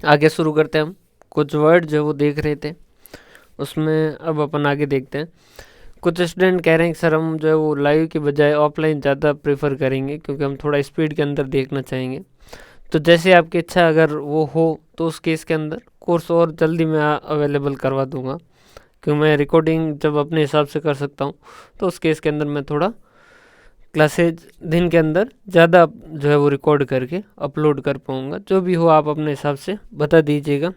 आगे शुरू करते हैं हम। कुछ वर्ड जो वो देख रहे थे उसमें अब अपन आगे देखते हैं। कुछ स्टूडेंट कह रहे हैं कि सर हम जो है वो लाइव की बजाय ऑफलाइन ज़्यादा प्रेफर करेंगे क्योंकि हम थोड़ा स्पीड के अंदर देखना चाहेंगे। तो जैसे आपकी इच्छा अगर वो हो तो उस केस के अंदर कोर्स और जल्दी मैं अवेलेबल करवा दूंगा, क्योंकि मैं रिकॉर्डिंग जब अपने हिसाब से कर सकता हूँ तो उस केस के अंदर मैं थोड़ा क्लासेज दिन के अंदर ज़्यादा जो है वो रिकॉर्ड करके अपलोड कर पाऊँगा। जो भी हो आप अपने हिसाब से बता दीजिएगा।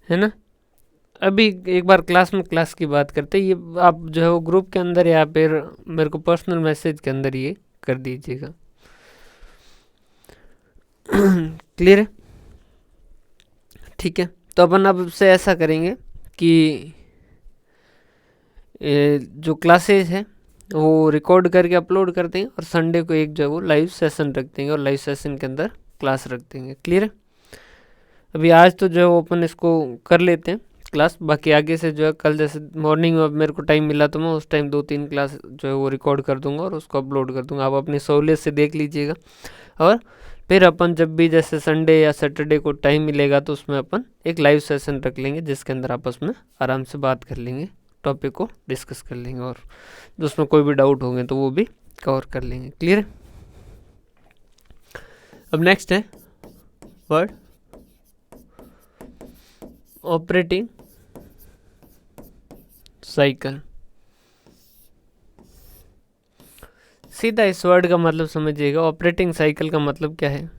है ना। अभी एक बार क्लास की बात करते हैं। ये आप जो है वो ग्रुप के अंदर या फिर मेरे को पर्सनल मैसेज के अंदर ये कर दीजिएगा। क्लियर है। ठीक है, तो अपन अब से ऐसा करेंगे कि जो क्लासेज है वो रिकॉर्ड करके अपलोड कर देंगे और संडे को एक जो है वो लाइव सेशन रख देंगे और लाइव सेशन के अंदर क्लास रख देंगे। क्लियर है। अभी आज तो जो है वो अपन इसको कर लेते हैं क्लास, बाकी आगे से जो है कल जैसे मॉर्निंग में मेरे को टाइम मिला तो मैं उस टाइम 2-3 क्लास जो है वो रिकॉर्ड कर दूंगा और उसको अपलोड कर दूंगा। आप अपनी सहूलियत से देख लीजिएगा और फिर अपन जब भी जैसे संडे या सैटरडे को टाइम मिलेगा तो उसमें अपन एक लाइव सेशन रख लेंगे जिसके अंदर आपस में आराम से बात कर लेंगे, टॉपिक को डिस्कस कर लेंगे और उसमें कोई भी डाउट होंगे तो वो भी कवर कर लेंगे। क्लियर है। अब नेक्स्ट है वर्ड ऑपरेटिंग साइकिल। सीधा इस वर्ड का मतलब समझिएगा। ऑपरेटिंग साइकिल का मतलब क्या है?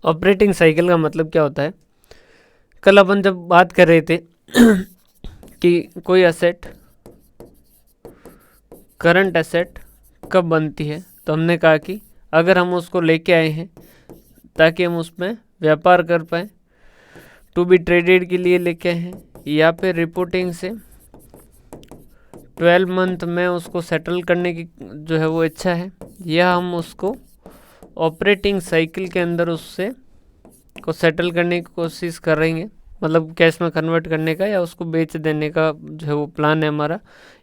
ऑपरेटिंग साइकिल का मतलब क्या होता है? कल अपन जब बात कर रहे थे कि कोई एसेट करंट एसेट कब बनती है, तो हमने कहा कि अगर हम उसको लेके आए हैं ताकि हम उसमें व्यापार कर पाए, टू बी ट्रेडेड के लिए लेके आए हैं, या फिर रिपोर्टिंग से 12 मंथ में उसको सेटल करने की जो है वो इच्छा है, या हम उसको ऑपरेटिंग साइकिल के अंदर उससे को सेटल करने की कोशिश करेंगे, मतलब कैश में कन्वर्ट करने का या उसको बेच देने का जो है वो प्लान है हमारा,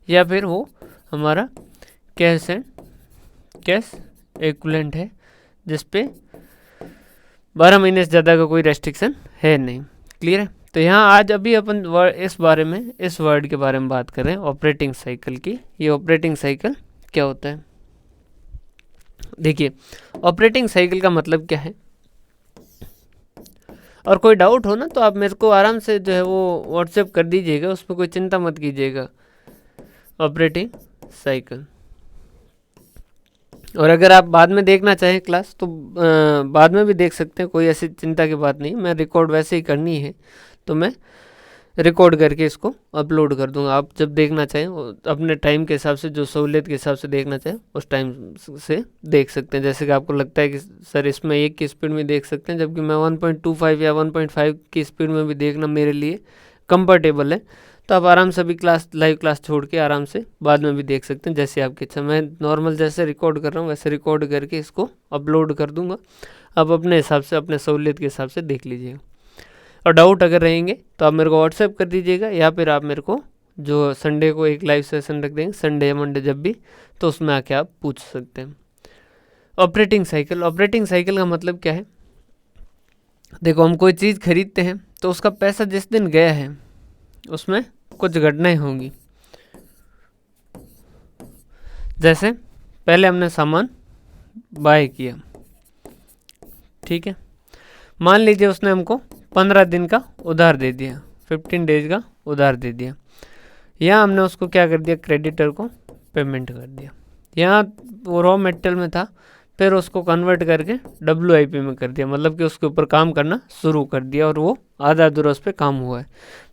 या फिर वो हमारा कैश एंड कैश इक्विवेलेंट है जिस पे 12 महीने से ज़्यादा का कोई रेस्ट्रिक्शन है नहीं। क्लियर है। तो यहाँ आज अभी अपन इस बारे में इस वर्ड के बारे में बात कर रहे हैं, ऑपरेटिंग साइकिल की। ये ऑपरेटिंग साइकिल क्या होता है? देखिए, ऑपरेटिंग साइकिल का मतलब क्या है, और कोई डाउट हो ना तो आप मेरे को आराम से जो है वो व्हाट्सएप कर दीजिएगा, उस पर कोई चिंता मत कीजिएगा। ऑपरेटिंग साइकिल, और अगर आप बाद में देखना चाहें क्लास तो बाद में भी देख सकते हैं, कोई ऐसी चिंता की बात नहीं। मैं रिकॉर्ड वैसे ही करनी है तो मैं रिकॉर्ड करके इसको अपलोड कर दूंगा। आप जब देखना चाहें अपने टाइम के हिसाब से, जो सहूलियत के हिसाब से देखना चाहें उस टाइम से देख सकते हैं। जैसे कि आपको लगता है कि सर इसमें 1 की स्पीड में देख सकते हैं, जबकि मैं 1.25 या 1.5 की स्पीड में भी देखना मेरे लिए कंफर्टेबल है, तो आप आराम से भी क्लास लाइव क्लास छोड़ के आराम से बाद में भी देख सकते हैं, जैसे आपकी इच्छा। मैं नॉर्मल जैसे रिकॉर्ड कर रहा हूँ वैसे रिकॉर्ड करके इसको अपलोड कर दूंगा। आप अपने हिसाब से अपने सहूलियत के हिसाब से देख लीजिएगा, और डाउट अगर रहेंगे तो आप मेरे को व्हाट्सएप कर दीजिएगा, या फिर आप मेरे को जो संडे को एक लाइव सेशन रख देंगे, संडे या मंडे जब भी, तो उसमें आके आप पूछ सकते हैं। ऑपरेटिंग साइकिल, ऑपरेटिंग साइकिल का मतलब क्या है? देखो, हम कोई चीज़ खरीदते हैं तो उसका पैसा जिस दिन गया है उसमें कुछ घटनाएं होंगी। जैसे पहले हमने सामान बाय किया, ठीक है, मान लीजिए उसने हमको 15 दिन का उधार दे दिया, 15 डेज का उधार दे दिया। यहाँ हमने उसको क्या कर दिया, क्रेडिटर को पेमेंट कर दिया। यहाँ वो रॉ मेटेरियल में था, फिर उसको कन्वर्ट करके WIP में कर दिया, मतलब कि उसके ऊपर काम करना शुरू कर दिया और वो आधा अधूरा उस पर काम हुआ है।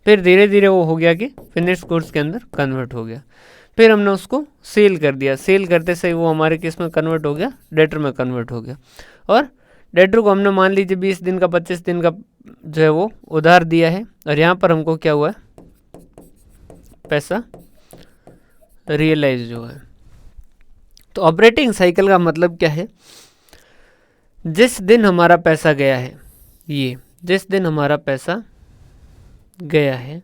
फिर धीरे धीरे वो हो गया कि फिनिश्ड गुड्स के अंदर कन्वर्ट हो गया। फिर हमने उसको सेल कर दिया, सेल करते से वो हमारे किस में कन्वर्ट हो गया, डेटर में कन्वर्ट हो गया। और डेटर को हमने मान लीजिए 20 दिन का 25 दिन का जो है वो उधार दिया है, और यहाँ पर हमको क्या हुआ है, पैसा रियलाइज हुआ है। तो ऑपरेटिंग साइकिल का मतलब क्या है, जिस दिन हमारा पैसा गया है, ये जिस दिन हमारा पैसा गया है,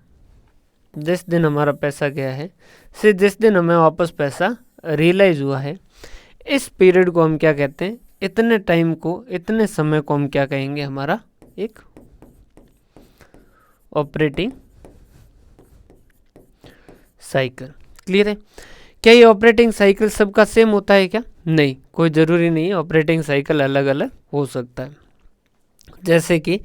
जिस दिन हमारा पैसा गया है से जिस दिन हमें वापस पैसा रियलाइज हुआ है, इस पीरियड को हम क्या कहते हैं, इतने टाइम को, इतने समय को हम क्या कहेंगे, हमारा एक ऑपरेटिंग साइकिल। क्लियर है? क्या ये ऑपरेटिंग साइकिल सबका सेम होता है क्या? नहीं, कोई ज़रूरी नहीं है, ऑपरेटिंग साइकिल अलग अलग हो सकता है। जैसे कि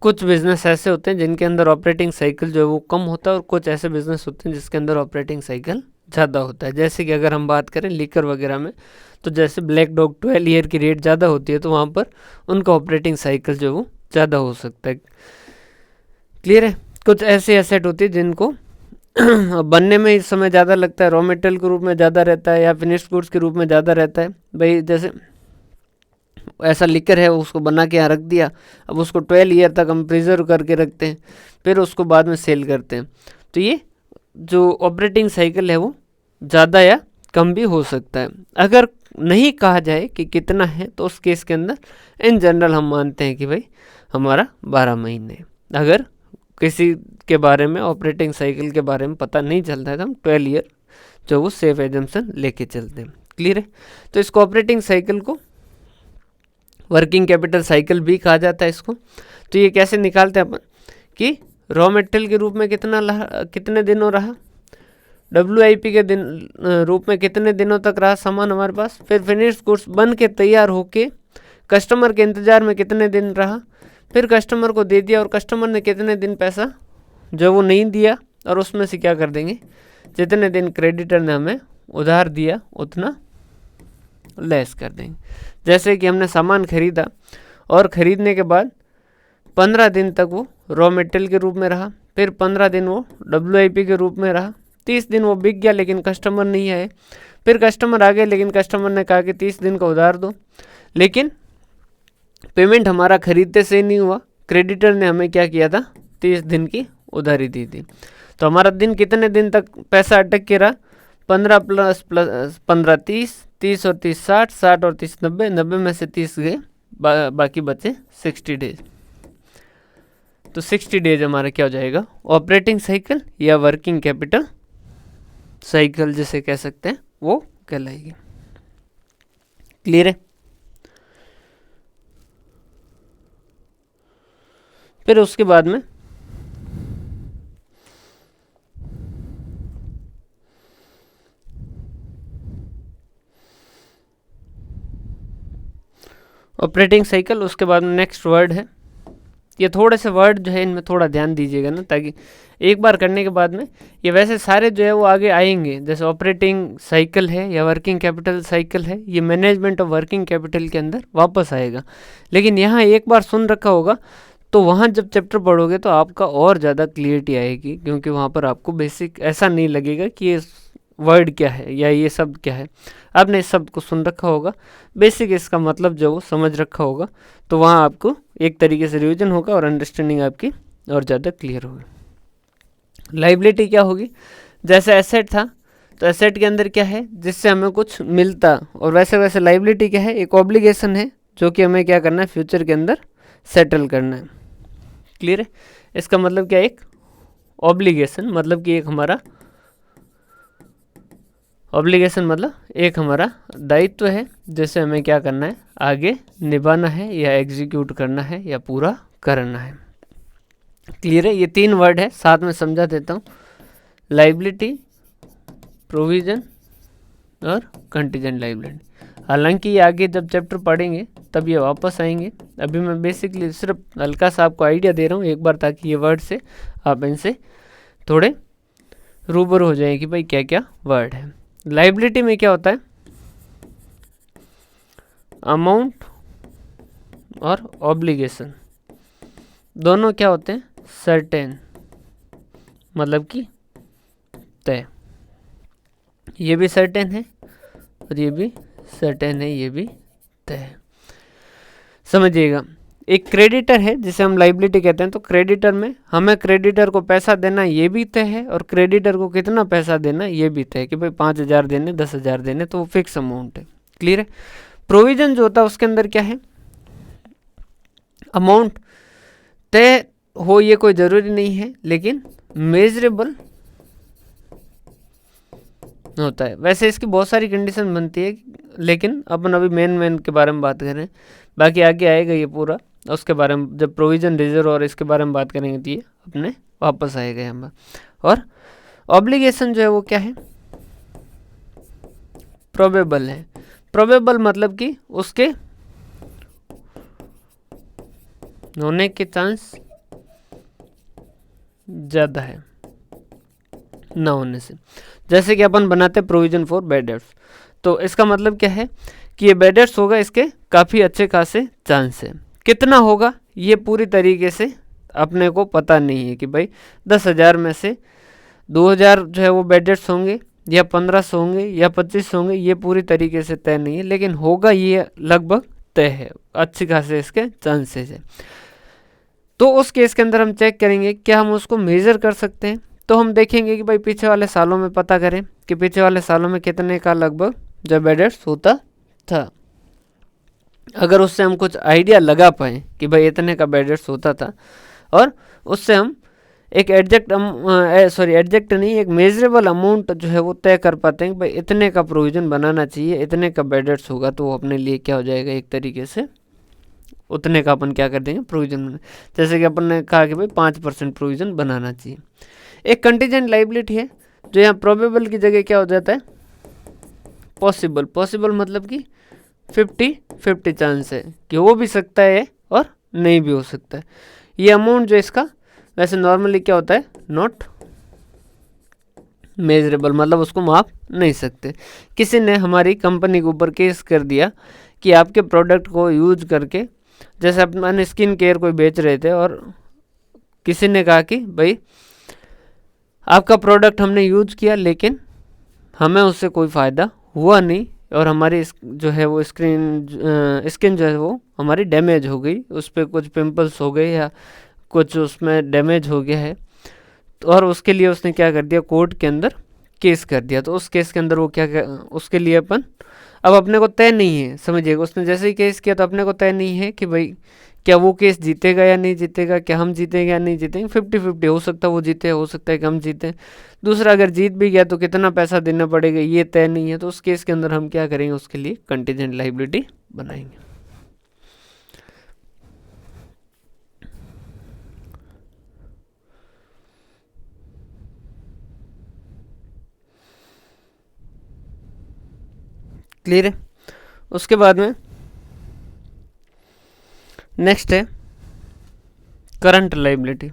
कुछ बिजनेस ऐसे होते हैं जिनके अंदर ऑपरेटिंग साइकिल जो है वो कम होता है, और कुछ ऐसे बिजनेस होते हैं जिसके अंदर ऑपरेटिंग साइकिल ज़्यादा होता है। जैसे कि अगर हम बात करें लीकर वगैरह में, तो जैसे ब्लैक डॉग 12 ईयर की रेट ज़्यादा होती है, तो वहाँ पर उनका ऑपरेटिंग साइकिल जो वो ज़्यादा हो सकता है। क्लियर है? कुछ ऐसे एसेट होती है जिनको बनने में इस समय ज़्यादा लगता है, रॉ मटेरियल के रूप में ज़्यादा रहता है, या फिनिश्ड गुड्स के रूप में ज़्यादा रहता है। भाई जैसे ऐसा लिकर है, उसको बना के यहाँ रख दिया, अब उसको 12 ईयर तक हम प्रिजर्व करके रखते हैं, फिर उसको बाद में सेल करते हैं। तो ये जो ऑपरेटिंग साइकिल है वो ज़्यादा या कम भी हो सकता है। अगर नहीं कहा जाए कि कितना है, तो उस केस के अंदर इन जनरल हम मानते हैं कि भाई हमारा 12 महीने। अगर किसी के बारे में, ऑपरेटिंग साइकिल के बारे में पता नहीं चलता है, तो हम 12 ईयर जो वो सेफ एजम्पशन लेके चलते हैं। क्लियर है? तो इसको ऑपरेटिंग साइकिल को वर्किंग कैपिटल साइकिल भी कहा जाता है इसको। तो ये कैसे निकालते हैं अपन कि रॉ मटेरियल के रूप में कितने दिनों रहा, WIP के दिन रूप में कितने दिनों तक रहा सामान हमारे पास, फिर फिनिश्ड गुड्स बन के तैयार होके कस्टमर के इंतज़ार में कितने दिन रहा, फिर कस्टमर को दे दिया, और कस्टमर ने कितने दिन पैसा जो वो नहीं दिया, और उसमें से क्या कर देंगे, जितने दिन क्रेडिटर ने हमें उधार दिया उतना लेस कर देंगे। जैसे कि हमने सामान खरीदा, और ख़रीदने के बाद 15 दिन तक वो रॉ मटेरियल के रूप में रहा, फिर 15 दिन वो WIP के रूप में रहा, 30 दिन वो बिक गया लेकिन कस्टमर नहीं आए, फिर कस्टमर आ गए लेकिन कस्टमर ने कहा कि 30 दिन का उधार दो, लेकिन पेमेंट हमारा खरीदते से नहीं हुआ, क्रेडिटर ने हमें क्या किया था, 30 दिन की उधारी दी थी। तो हमारा दिन कितने दिन तक पैसा अटक के रहा, 15 प्लस 15 30, 30 और 30 60, 60 और 30 90, 90 में से 30 गए, बाकी बचे 60 डेज। तो 60 डेज हमारा क्या हो जाएगा, ऑपरेटिंग साइकिल या वर्किंग कैपिटल साइकिल जिसे कह सकते हैं वो कहलाएगी। क्लियर है? फिर उसके बाद में ऑपरेटिंग साइकिल, उसके बाद में नेक्स्ट वर्ड है। ये थोड़े से वर्ड जो है इनमें थोड़ा ध्यान दीजिएगा ना, ताकि एक बार करने के बाद में ये वैसे सारे जो है वो आगे आएंगे। जैसे ऑपरेटिंग साइकिल है या वर्किंग कैपिटल साइकिल है, ये मैनेजमेंट ऑफ वर्किंग कैपिटल के अंदर वापस आएगा। लेकिन यहाँ एक बार सुन रखा होगा, तो वहाँ जब चैप्टर पढ़ोगे तो आपका और ज़्यादा क्लियरिटी आएगी, क्योंकि वहाँ पर आपको बेसिक ऐसा नहीं लगेगा कि ये वर्ड क्या है या ये शब्द क्या है। आपने इस शब्द को सुन रखा होगा, बेसिक इसका मतलब जो वो समझ रखा होगा, तो वहाँ आपको एक तरीके से रिवीजन होगा और अंडरस्टैंडिंग आपकी और ज़्यादा क्लियर होगी। लाइबिलिटी क्या होगी, जैसे एसेट था, तो एसेट के अंदर क्या है, जिससे हमें कुछ मिलता, और वैसे वैसे लाइबिलिटी क्या है, एक ऑब्लिगेशन है जो कि हमें क्या करना है, फ्यूचर के अंदर सेटल करना है। क्लियर है? इसका मतलब क्या है, एक ऑब्लिगेशन मतलब कि एक हमारा ऑब्लिगेशन मतलब एक हमारा दायित्व है, जैसे हमें क्या करना है, आगे निभाना है या एग्जीक्यूट करना है या पूरा करना है। क्लियर है? ये 3 वर्ड है, साथ में समझा देता हूँ, लाइबिलिटी, प्रोविजन और कंटीजेंट लाइबिलिटी। हालांकि ये आगे जब चैप्टर पढ़ेंगे तब ये वापस आएंगे, अभी मैं बेसिकली सिर्फ हल्का सा आपको आइडिया दे रहा हूँ एक बार, ताकि ये वर्ड से आप इनसे थोड़े रूबरू हो जाए कि भाई क्या क्या वर्ड है। लाइबिलिटी में क्या होता है, अमाउंट और ऑब्लिगेशन दोनों क्या होते हैं, सर्टेन मतलब कि तय। ये भी सर्टेन है और ये भी सर्टेन है, ये भी तय है। समझिएगा, एक क्रेडिटर है जिसे हम लाइबिलिटी कहते हैं, तो क्रेडिटर में हमें क्रेडिटर को पैसा देना ये भी तय है और क्रेडिटर को कितना पैसा देना ये भी तय है कि भाई 5,000 देने 10,000 देने, तो वो फिक्स अमाउंट है। क्लियर है। प्रोविजन जो होता है उसके अंदर क्या है, अमाउंट तय हो ये कोई ज़रूरी नहीं है, लेकिन मेजरेबल होता है। वैसे इसकी बहुत सारी कंडीशन बनती है, लेकिन अपन अभी मेन के बारे में बात करें, बाकी आगे आएगा ये पूरा, उसके बारे में जब प्रोविजन रिजर्व और इसके बारे में बात करेंगे तो ये अपने वापस आएगा यहाँ पर। और ऑब्लिगेशन जो है वो क्या है, प्रोबेबल है। प्रोबेबल मतलब कि उसके होने के चांस ज़्यादा है ना होने से। जैसे कि अपन बनाते हैं प्रोविजन फॉर बैड डेट्स, तो इसका मतलब क्या है कि ये बैड डेट्स होगा, इसके काफ़ी अच्छे खासे चांस है। कितना होगा ये पूरी तरीके से अपने को पता नहीं है कि भाई 10,000 में से 2,000 जो है वो बैड डेट्स होंगे या 1,500 होंगे या 25 होंगे, ये पूरी तरीके से तय नहीं है, लेकिन होगा ये लगभग तय है, अच्छी खासे इसके चांसेस है। तो उस केस के अंदर हम चेक करेंगे क्या हम उसको मेज़र कर सकते हैं, तो हम देखेंगे कि भाई पीछे वाले सालों में पता करें कि पीछे वाले सालों में कितने का लगभग जो बैड डेट्स होता था। अगर उससे हम कुछ आइडिया लगा पाएँ कि भाई इतने का बैड डेट्स होता था, और उससे हम एक एडजेक्ट नहीं, एक मेजरेबल अमाउंट जो है वो तय कर पाते हैं कि भाई इतने का प्रोविज़न बनाना चाहिए, इतने का बैड डेट्स होगा, तो वो अपने लिए क्या हो जाएगा, एक तरीके से उतने का अपन क्या कर देंगे, प्रोविज़न। जैसे कि अपन ने कहा कि भाई 5% प्रोविज़न बनाना चाहिए। एक कंटीजेंट लाइबिलिटी है जो यहाँ प्रोबेबल की जगह क्या हो जाता है, पॉसिबल। पॉसिबल मतलब कि 50-50 चांस है कि हो भी सकता है और नहीं भी हो सकता है। ये अमाउंट जो इसका वैसे नॉर्मली क्या होता है, नॉट मेजरेबल, मतलब उसको माप नहीं सकते। किसी ने हमारी कंपनी के ऊपर केस कर दिया कि आपके प्रोडक्ट को यूज करके, जैसे अपन स्किन केयर कोई बेच रहे थे और किसी ने कहा कि भाई आपका प्रोडक्ट हमने यूज किया लेकिन हमें उससे कोई फ़ायदा हुआ नहीं, और हमारी जो है वो स्किन जो है वो हमारी डैमेज हो गई, उस पर कुछ पिंपल्स हो गए या कुछ उसमें डैमेज हो गया है, तो और उसके लिए उसने क्या कर दिया, कोर्ट के अंदर केस कर दिया। तो उस केस के अंदर वो उसके लिए अपन, अब अपने को तय नहीं है, समझिएगा, उसने जैसे ही केस किया तो अपने को तय नहीं है कि भाई क्या वो केस जीतेगा या नहीं जीतेगा, क्या हम जीतेंगे या नहीं जीतेंगे। 50-50 हो सकता है वो जीते, हो सकता है कि हम जीतें। दूसरा अगर जीत भी गया तो कितना पैसा देना पड़ेगा ये तय नहीं है। तो उस केस के अंदर हम क्या करेंगे, उसके लिए कंटीजेंट लाइबिलिटी बनाएंगे। क्लियर है। उसके बाद में नेक्स्ट है करंट लाइबिलिटी।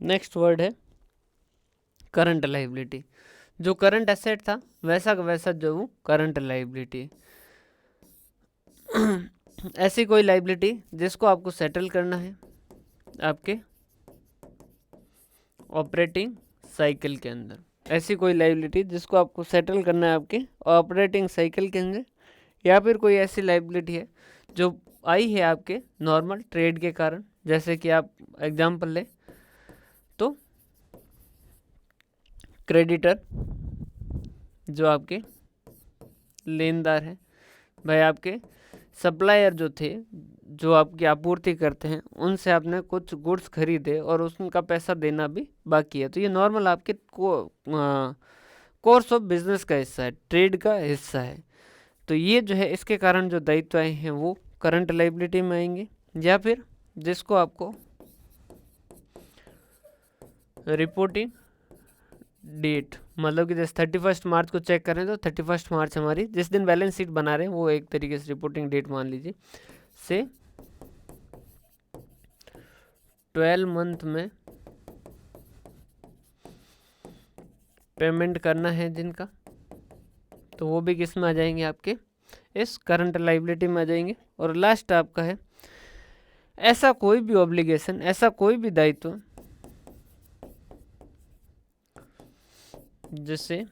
नेक्स्ट वर्ड है करंट लाइबिलिटी। जो करंट एसेट था वैसा का वैसा जो वो करंट लाइबिलिटी। ऐसी कोई लाइबिलिटी जिसको आपको सेटल करना है आपके ऑपरेटिंग साइकिल के अंदर, ऐसी कोई लाइबिलिटी जिसको आपको सेटल करना है आपके ऑपरेटिंग साइकिल के अंदर, या फिर कोई ऐसी लाइबिलिटी है जो आई है आपके नॉर्मल ट्रेड के कारण। जैसे कि आप एग्जांपल लें तो क्रेडिटर जो आपके लेनदार हैं, भाई आपके सप्लायर जो थे, जो आपकी आपूर्ति करते हैं, उनसे आपने कुछ गुड्स खरीदे और उनका पैसा देना भी बाकी है, तो ये नॉर्मल आपके कोर्स ऑफ बिजनेस का हिस्सा है, ट्रेड का हिस्सा है। तो ये जो है इसके कारण जो दायित्व आए हैं वो करंट लाइबिलिटी में आएंगे। या फिर जिसको आपको रिपोर्टिंग डेट, मतलब कि जैसे 31 मार्च को चेक करें तो 31 मार्च हमारी जिस दिन बैलेंस शीट बना रहे हैं वो एक तरीके से रिपोर्टिंग डेट मान लीजिए, से 12 मंथ में पेमेंट करना है जिनका, तो वो भी किस में आ जाएंगे, आपके इस करंट लाइबिलिटी में आ जाएंगे। और लास्ट आपका है ऐसा कोई भी ऑब्लिगेशन, ऐसा कोई भी दायित्व जिसे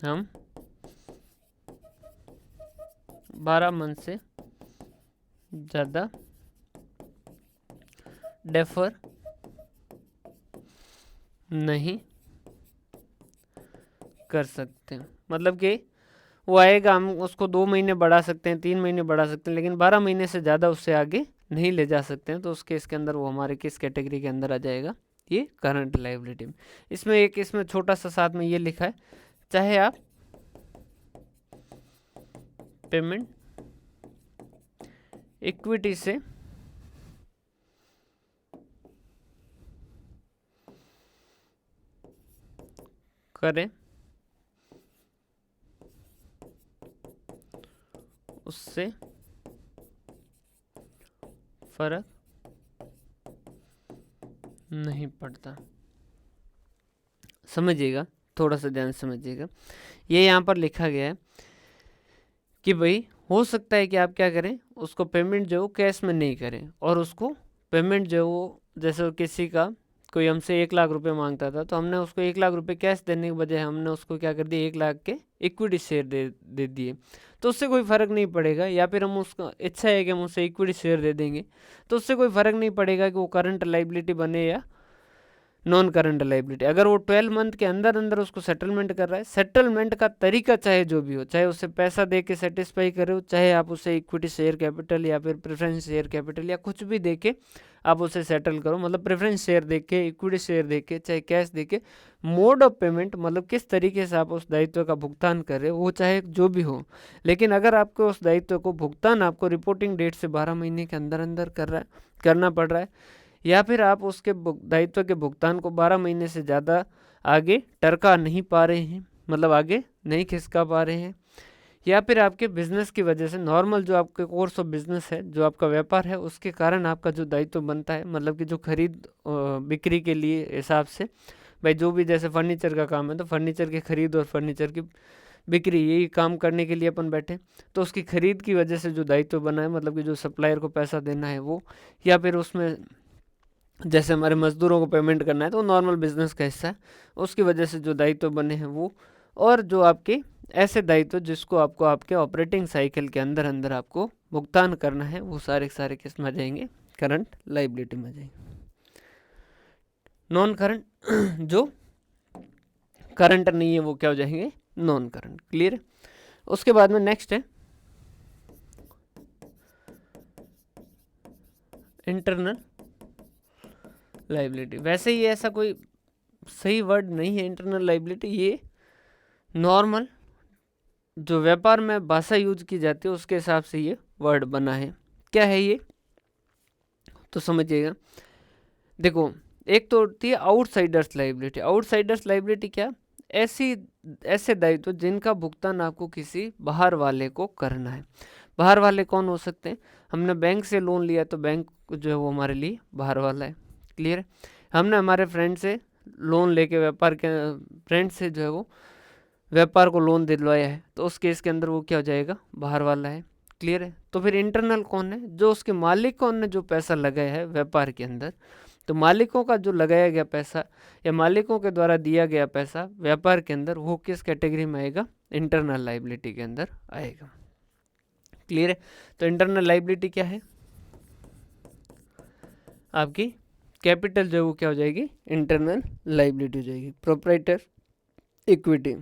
हम 12 मंथ से ज़्यादा डेफर नहीं कर सकते। मतलब कि वो आएगा, हम उसको 2 महीने बढ़ा सकते हैं, 3 महीने बढ़ा सकते हैं, लेकिन 12 महीने से ज़्यादा उससे आगे नहीं ले जा सकते हैं। तो उस केस के अंदर वो हमारे किस कैटेगरी के अंदर आ जाएगा, ये करंट लायबिलिटी में। इसमें छोटा सा साथ में ये लिखा है, चाहे आप पेमेंट इक्विटी से करें, उससे फर्क नहीं पड़ता। समझिएगा, थोड़ा सा ध्यान समझिएगा। ये यहाँ पर लिखा गया है कि भाई हो सकता है कि आप क्या करें, उसको पेमेंट जो कैश में नहीं करें, और उसको पेमेंट जो जैसे किसी का कोई हमसे 1 लाख रुपए मांगता था, तो हमने उसको 1 लाख रुपए कैश देने के बजाय हमने उसको क्या कर दिया, 1 लाख के इक्विटी शेयर दे दिए, तो उससे कोई फ़र्क नहीं पड़ेगा। या फिर हम उसका इच्छा है कि हम उससे इक्विटी शेयर दे देंगे, तो उससे कोई फ़र्क नहीं पड़ेगा कि वो करंट लायबिलिटी बने या नॉन करंट लायबिलिटी। अगर वो 12 मंथ के अंदर अंदर उसको सेटलमेंट कर रहा है, सेटलमेंट का तरीका चाहे जो भी हो, चाहे उसे पैसा दे के सेटिस्फाई करे हो, चाहे आप उसे इक्विटी शेयर कैपिटल या फिर प्रेफरेंस शेयर कैपिटल या कुछ भी दे के आप उसे सेटल करो, मतलब प्रेफरेंस शेयर दे के, इक्विटी शेयर दे के, चाहे कैश दे के, मोड ऑफ पेमेंट मतलब किस तरीके से आप उस दायित्व का भुगतान कर रहे हो, वो चाहे जो भी हो। लेकिन अगर आपको उस दायित्व को भुगतान आपको रिपोर्टिंग डेट से 12 महीने के अंदर अंदर करना पड़ रहा है, या फिर आप उसके दायित्व के भुगतान को 12 महीने से ज़्यादा आगे टरका नहीं पा रहे हैं, मतलब आगे नहीं खिसका पा रहे हैं, या फिर आपके बिजनेस की वजह से, नॉर्मल जो आपके कोर्स ऑफ बिजनेस है, जो आपका व्यापार है, उसके कारण आपका जो दायित्व बनता है, मतलब कि जो खरीद बिक्री के लिए हिसाब से, भाई जो भी जैसे फर्नीचर का काम है, तो फर्नीचर की खरीद और फर्नीचर की बिक्री, यही काम करने के लिए अपन बैठे, तो उसकी खरीद की वजह से जो दायित्व बना है, मतलब कि जो सप्लायर को पैसा देना है वो, या फिर उसमें जैसे हमारे मजदूरों को पेमेंट करना है, तो नॉर्मल बिजनेस का हिस्सा है, उसकी वजह से जो दायित्व बने हैं वो, और जो आपके ऐसे दायित्व जिसको आपको आपके ऑपरेटिंग साइकिल के अंदर अंदर आपको भुगतान करना है, वो सारे सारे किस में आ जाएंगे, करंट लायबिलिटी में आ जाएंगे। नॉन करंट जो करंट नहीं है वो क्या हो जाएंगे, नॉन करंट। क्लियर है। उसके बाद में नेक्स्ट है इंटरनल लायबिलिटी। वैसे ही ऐसा कोई सही वर्ड नहीं है इंटरनल लायबिलिटी, ये नॉर्मल जो व्यापार में भाषा यूज की जाती है उसके हिसाब से ये वर्ड बना है। क्या है ये, तो समझिएगा। देखो, एक तो होती है आउटसाइडर्स लायबिलिटी। आउटसाइडर्स लायबिलिटी क्या, ऐसे दायित्व जिनका भुगतान आपको किसी बाहर वाले को करना है। बाहर वाले कौन हो सकते हैं, हमने बैंक से लोन लिया तो बैंक जो है वो हमारे लिए बाहर वाला है। क्लियर है। हमने हमारे फ्रेंड से लोन लेके व्यापार के फ्रेंड से जो है वो व्यापार को लोन दिलवाया है, तो उस केस के अंदर वो क्या हो जाएगा, बाहर वाला है। क्लियर है। तो फिर इंटरनल कौन है, जो उसके मालिक कौन ने जो पैसा लगाया है व्यापार के अंदर, तो मालिकों का जो लगाया गया पैसा या मालिकों के द्वारा दिया गया पैसा व्यापार के अंदर, वो किस कैटेगरी में आएगा, इंटरनल लायबिलिटी के अंदर आएगा। क्लियर है। तो इंटरनल लायबिलिटी क्या है, आपकी कैपिटल जो है वो क्या हो जाएगी, इंटरनल लायबिलिटी हो जाएगी, प्रोप्राइटर इक्विटी।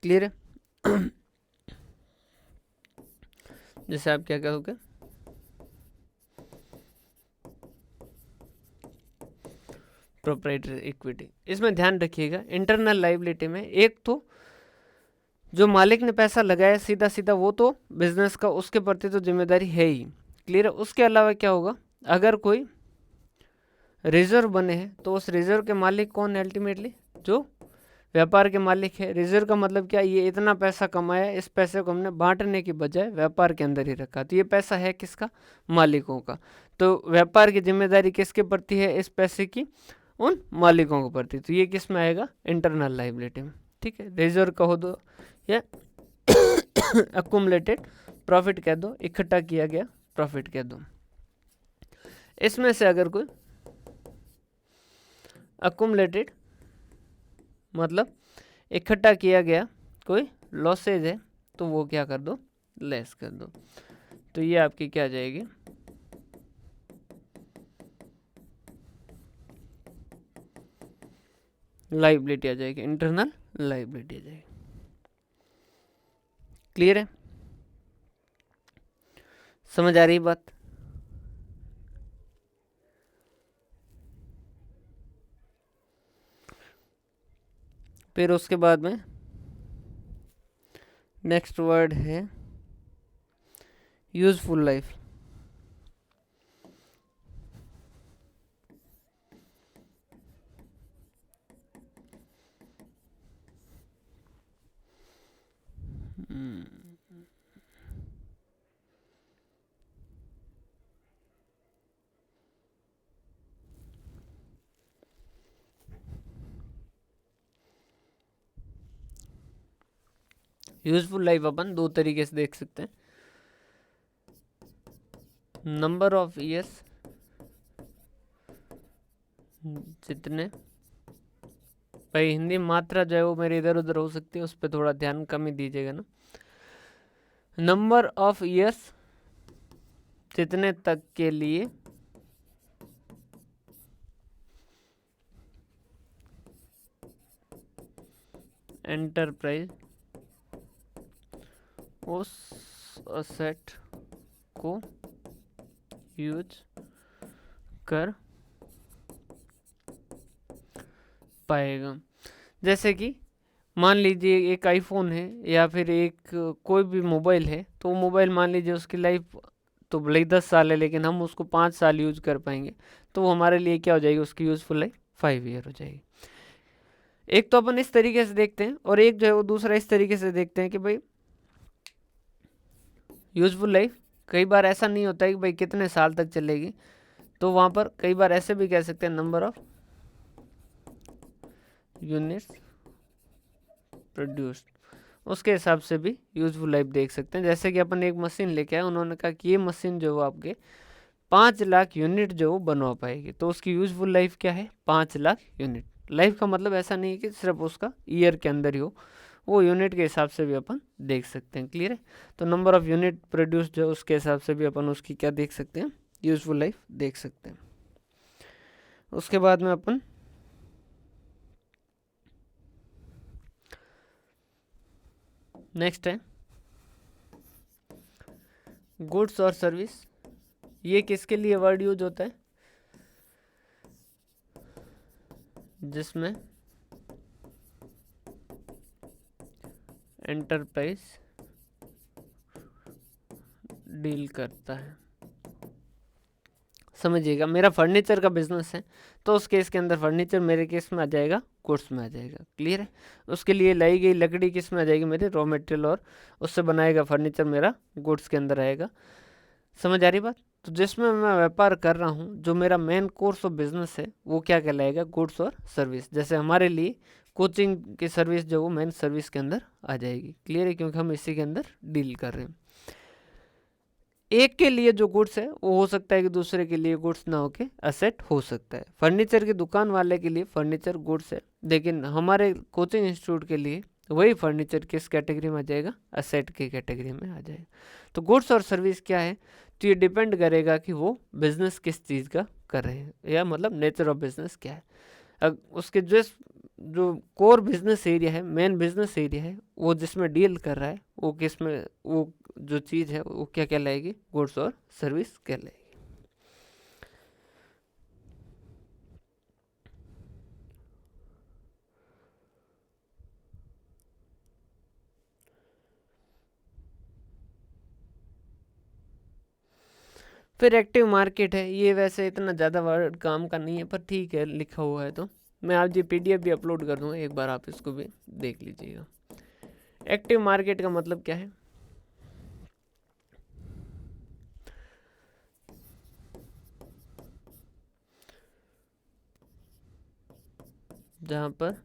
क्लियर है। जैसे आप क्या कहोगे, प्रोप्राइटर इक्विटी। इसमें ध्यान रखिएगा, इंटरनल लायबिलिटी में एक तो जो मालिक ने पैसा लगाया सीधा सीधा, वो तो बिजनेस का उसके प्रति तो जिम्मेदारी है ही। क्लियर है। उसके अलावा क्या होगा, अगर कोई रिजर्व बने हैं तो उस रिजर्व के मालिक कौन है, अल्टीमेटली जो व्यापार के मालिक है। रिजर्व का मतलब क्या, ये इतना पैसा कमाया, इस पैसे को हमने बांटने की बजाय व्यापार के अंदर ही रखा, तो ये पैसा है किसका, मालिकों का। तो व्यापार की जिम्मेदारी किसके प्रति है, इस पैसे की उन मालिकों के प्रति। तो ये किस में आएगा, इंटरनल लाइबिलिटी में। ठीक है, रिजर्व कहो दो या अकुमुलेटेड प्रॉफिट कह दो, इकट्ठा किया गया प्रॉफिट कह दो। इसमें से अगर कोई अकुमुलेटेड मतलब इकट्ठा किया गया कोई लॉसेज है तो वो क्या कर दो, लेस कर दो। तो ये आपकी क्या आ जाएगी, लाइबिलिटी आ जाएगी, इंटरनल लाइबिलिटी आ जाएगी। क्लियर है, समझ आ रही बात? फिर उसके बाद में नेक्स्ट वर्ड है यूजफुल लाइफ। यूजफुल लाइफ अपन दो तरीके से देख सकते हैं, नंबर ऑफ ईयर्स जितने, भाई हिंदी मात्रा जो है वो मेरे इधर उधर हो सकती है, उस पर थोड़ा ध्यान कम ही दीजिएगा ना। नंबर ऑफ ईयर्स जितने तक के लिए एंटरप्राइज उस असेट को यूज कर पाएगा। जैसे कि मान लीजिए एक आईफोन है या फिर एक कोई भी मोबाइल है, तो वो मोबाइल मान लीजिए उसकी लाइफ तो भले ही 10 साल है लेकिन हम उसको 5 साल यूज कर पाएंगे, तो वो हमारे लिए क्या हो जाएगी, उसकी यूजफुल लाइफ 5 ईयर हो जाएगी। एक तो अपन इस तरीके से देखते हैं, और एक जो है वो दूसरा इस तरीके से देखते हैं कि भाई यूजफुल लाइफ कई बार ऐसा नहीं होता है कि भाई कितने साल तक चलेगी, तो वहाँ पर कई बार ऐसे भी कह सकते हैं नंबर ऑफ यूनिट्स प्रोड्यूस्ड, उसके हिसाब से भी यूजफुल लाइफ देख सकते हैं। जैसे कि अपन एक मशीन लेके आए, उन्होंने कहा कि ये मशीन जो है आपके 5 लाख यूनिट जो बनवा पाएगी, तो उसकी यूजफुल लाइफ क्या है, 5 लाख यूनिट। लाइफ का मतलब ऐसा नहीं है कि सिर्फ उसका ईयर के अंदर ही हो, वो यूनिट के हिसाब से भी अपन देख सकते हैं। क्लियर है, तो नंबर ऑफ यूनिट प्रोड्यूस जो उसके हिसाब से भी अपन उसकी क्या देख सकते हैं, यूजफुल लाइफ देख सकते हैं। उसके बाद में अपन नेक्स्ट है गुड्स और सर्विस। ये किसके लिए वर्ड यूज होता है, जिसमें एंटरप्राइज डील करता है। समझिएगा, मेरा फर्नीचर का बिजनेस है तो उस केस के अंदर फर्नीचर मेरे केस में आ जाएगा, गुड्स में आ जाएगा। क्लियर है, उसके लिए लाई गई लकड़ी किस में आ जाएगी, मेरे रॉ मटेरियल, और उससे बनाएगा फर्नीचर मेरा गुड्स के अंदर आएगा। समझ आ रही बात? तो जिसमें मैं व्यापार कर रहा हूँ, जो मेरा मेन कोर्स ऑफ बिजनेस है वो क्या कहलाएगा, गुड्स और सर्विस। जैसे हमारे लिए कोचिंग की सर्विस जो वो मेन सर्विस के अंदर आ जाएगी। क्लियर है, क्योंकि हम इसी के अंदर डील कर रहे हैं। एक के लिए जो गुड्स है वो हो सकता है कि दूसरे के लिए गुड्स ना होके असेट हो सकता है। फर्नीचर की दुकान वाले के लिए फर्नीचर गुड्स है, लेकिन हमारे कोचिंग इंस्टीट्यूट के लिए वही फर्नीचर किस कैटेगरी में आ जाएगा, असेट की कैटेगरी में आ जाएगा। तो गुड्स और सर्विस क्या है, तो ये डिपेंड करेगा कि वो बिजनेस किस चीज़ का कर रहे हैं, या मतलब नेचर ऑफ बिजनेस क्या है। उसके जो कोर बिजनेस एरिया है, मेन बिजनेस एरिया है, वो जिसमें डील कर रहा है, वो किस में, वो जो चीज़ है वो क्या कहलाएगी, गुड्स और सर्विस कहलाएगी। फिर एक्टिव मार्केट है, ये वैसे इतना ज़्यादा वर्ड काम का नहीं है, पर ठीक है लिखा हुआ है तो मैं आज ये PDF भी अपलोड कर दूंगा, एक बार आप इसको भी देख लीजिएगा। एक्टिव मार्केट का मतलब क्या है, जहाँ पर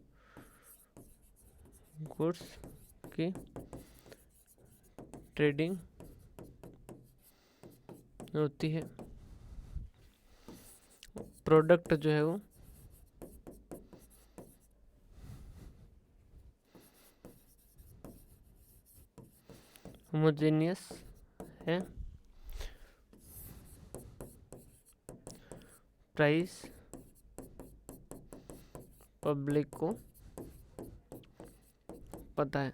गुड्स की ट्रेडिंग होती है, प्रोडक्ट जो है वो होमोजेनियस है, प्राइस पब्लिक को पता है।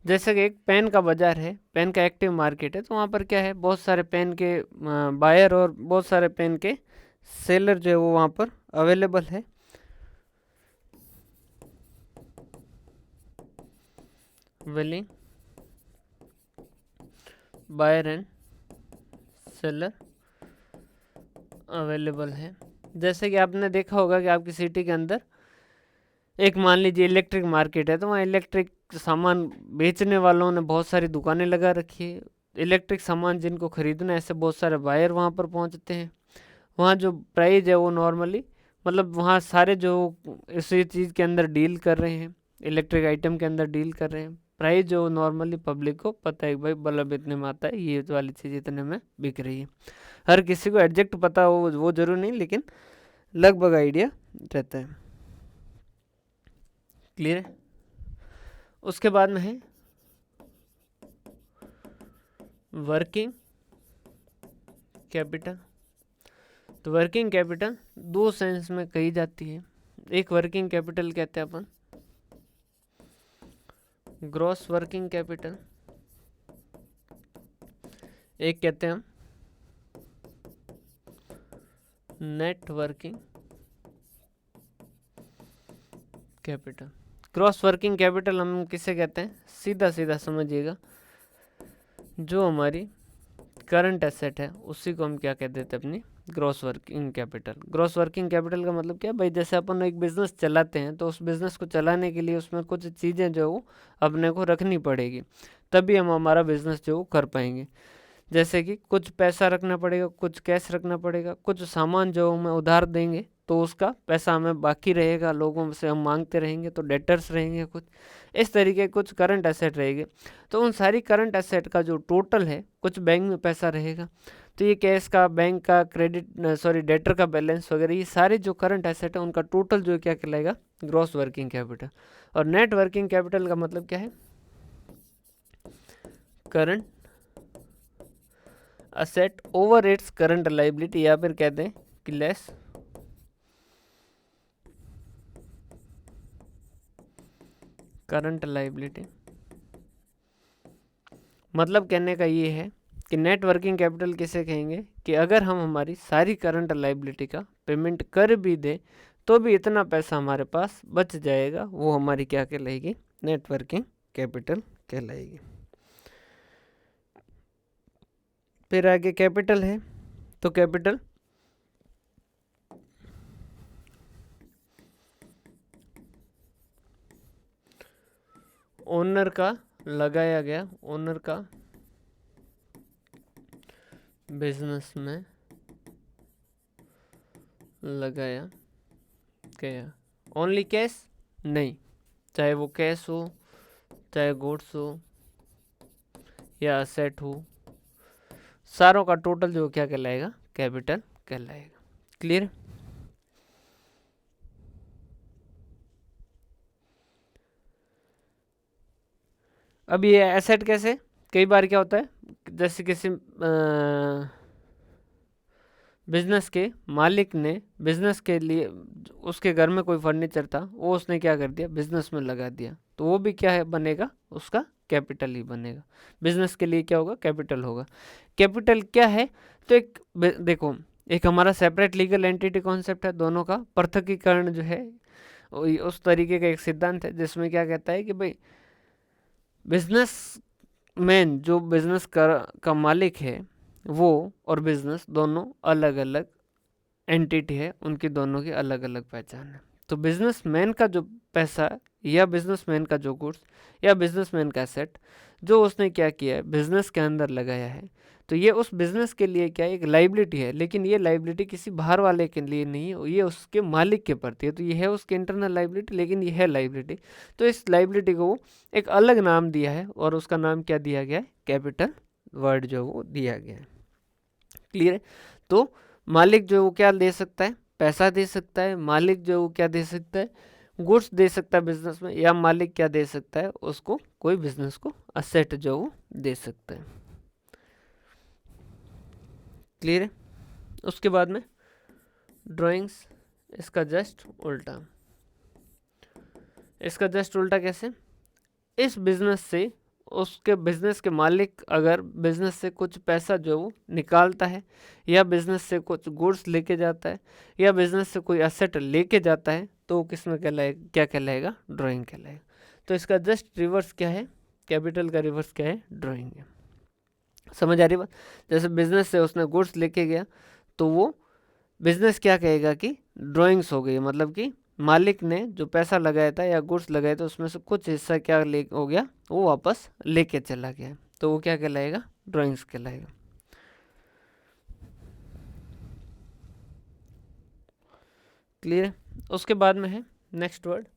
जैसे कि एक पेन का बाजार है, पेन का एक्टिव मार्केट है, तो वहाँ पर क्या है, बहुत सारे पेन के बायर और बहुत सारे पेन के सेलर जो है वो वहाँ पर अवेलेबल है। Willing buyer and seller available है। जैसे कि आपने देखा होगा कि आपकी सिटी के अंदर एक मान लीजिए इलेक्ट्रिक मार्केट है, तो वहाँ इलेक्ट्रिक सामान बेचने वालों ने बहुत सारी दुकानें लगा रखी है। इलेक्ट्रिक सामान जिनको खरीदना है, ऐसे बहुत सारे बायर वहाँ पर पहुँचते हैं। वहाँ जो प्राइस है वो नॉर्मली, मतलब वहाँ सारे जो इसी चीज़ के अंदर डील कर रहे हैं, इलेक्ट्रिक आइटम के अंदर डील कर रहे हैं, प्राइस जो नॉर्मली पब्लिक को पता है कि भाई बल्ब इतने में आता है, ये वाली चीज़ इतने में बिक रही है। हर किसी को एग्जैक्ट पता हो वो जरूर नहीं, लेकिन लगभग आइडिया रहता है। क्लियर है? उसके बाद में है वर्किंग कैपिटल। तो वर्किंग कैपिटल दो सेंस में कही जाती है। एक वर्किंग कैपिटल कहते हैं अपन ग्रॉस वर्किंग कैपिटल, एक कहते हैं हम net working capital. Gross working capital हम किसे कहते हैं, सीधा सीधा समझिएगा, जो हमारी करंट एसेट है उसी को हम क्या कह देते हैं, अपनी gross working capital. Gross working capital का मतलब क्या है भाई, जैसे अपन एक बिजनेस चलाते हैं तो उस बिजनेस को चलाने के लिए उसमें कुछ चीज़ें जो वो अपने को रखनी पड़ेगी, तभी हम हमारा बिजनेस जो कर पाएंगे। जैसे कि कुछ पैसा रखना पड़ेगा, कुछ कैश रखना पड़ेगा, कुछ सामान जो हमें उधार देंगे तो उसका पैसा हमें बाकी रहेगा, लोगों से हम मांगते रहेंगे तो डेटर्स रहेंगे, कुछ इस तरीके कुछ करंट एसेट रहेंगे। तो उन सारी करंट एसेट का जो टोटल है, कुछ बैंक में पैसा रहेगा, तो ये कैश का, बैंक का, डेटर का बैलेंस वगैरह, ये सारे जो करंट एसेट है उनका टोटल जो क्या कहलाएगा, ग्रॉस वर्किंग कैपिटल। और नेट वर्किंग कैपिटल का मतलब क्या है, current asset over its current liability, या फिर कहते हैं कि लेस करंट लाइबिलिटी। मतलब कहने का ये है कि नेट वर्किंग कैपिटल किसे कहेंगे कि अगर हम हमारी सारी करंट लाइबिलिटी का पेमेंट कर भी दें तो भी इतना पैसा हमारे पास बच जाएगा, वो हमारी क्या कहलाएगी, नेट वर्किंग कैपिटल कहलाएगी। फिर आगे कैपिटल है, तो कैपिटल ओनर का लगाया गया, ओनर का बिजनेस में लगाया गया। ओनली कैश नहीं, चाहे वो कैश हो, चाहे गुड्स हो या असेट हो, सारों का टोटल जो क्या कहलाएगा, कैपिटल कहलाएगा। क्लियर? अब ये एसेट कैसे, कई बार क्या होता है, जैसे किसी बिजनेस के मालिक ने बिजनेस के लिए, उसके घर में कोई फर्नीचर था, वो उसने क्या कर दिया, बिजनेस में लगा दिया, तो वो भी क्या है बनेगा, उसका कैपिटल ही बनेगा। बिजनेस के लिए क्या होगा, कैपिटल होगा। कैपिटल क्या है, तो एक देखो, एक हमारा सेपरेट लीगल एंटिटी कॉन्सेप्ट है, दोनों का पृथकीकरण जो है उस तरीके का एक सिद्धांत है, जिसमें क्या कहता है कि भाई बिजनेस मैन जो बिजनेस का मालिक है वो और बिजनेस दोनों अलग अलग एंटिटी है, उनकी दोनों की अलग अलग पहचान है। तो बिजनेस मैन का जो पैसा या बिजनेसमैन का जो गुड्स या बिजनेसमैन का एसेट जो उसने क्या किया है, बिजनेस के अंदर लगाया है, तो ये उस बिजनेस के लिए क्या एक लाइबिलिटी है, लेकिन ये लाइबिलिटी किसी बाहर वाले के लिए नहीं है, ये उसके मालिक के प्रति है। तो ये है उसकी इंटरनल लाइबिलिटी, लेकिन ये है लाइबिलिटी। तो इस लाइबिलिटी को एक अलग नाम दिया है और उसका नाम क्या दिया गया है, कैपिटल वर्ड जो वो दिया गया है। क्लियर है? तो मालिक जो वो क्या दे सकता है, पैसा दे सकता है। मालिक जो वो क्या दे सकता है, गुड्स दे सकता है बिजनेस में। या मालिक क्या दे सकता है, उसको कोई बिजनेस को असेट जो वो दे सकता है। क्लियर है? उसके बाद में ड्राइंग्स, इसका जस्ट उल्टा। इसका जस्ट उल्टा कैसे, इस बिजनेस से उसके बिजनेस के मालिक अगर बिजनेस से कुछ पैसा जो वो निकालता है, या बिजनेस से कुछ गुड्स लेके जाता है, या बिजनेस से कोई असेट लेके जाता है, तो वो किस में कहलाएगा, क्या कहलाएगा, ड्राइंग कहलाएगा। तो इसका जस्ट रिवर्स क्या है, कैपिटल का रिवर्स क्या है, ड्राइंग है। समझ आ रही बात? जैसे बिजनेस से उसने गुड्स लेके गया, तो वो बिजनेस क्या कहेगा कि ड्राइंग्स हो गई, मतलब कि मालिक ने जो पैसा लगाया था या गुड्स लगाए थे उसमें से कुछ हिस्सा क्या ले हो गया, वो वापस लेके चला गया, तो वो क्या कहलाएगा, ड्राइंग्स कहलाएगा। क्लियर है? उसके बाद में है नेक्स्ट वर्ड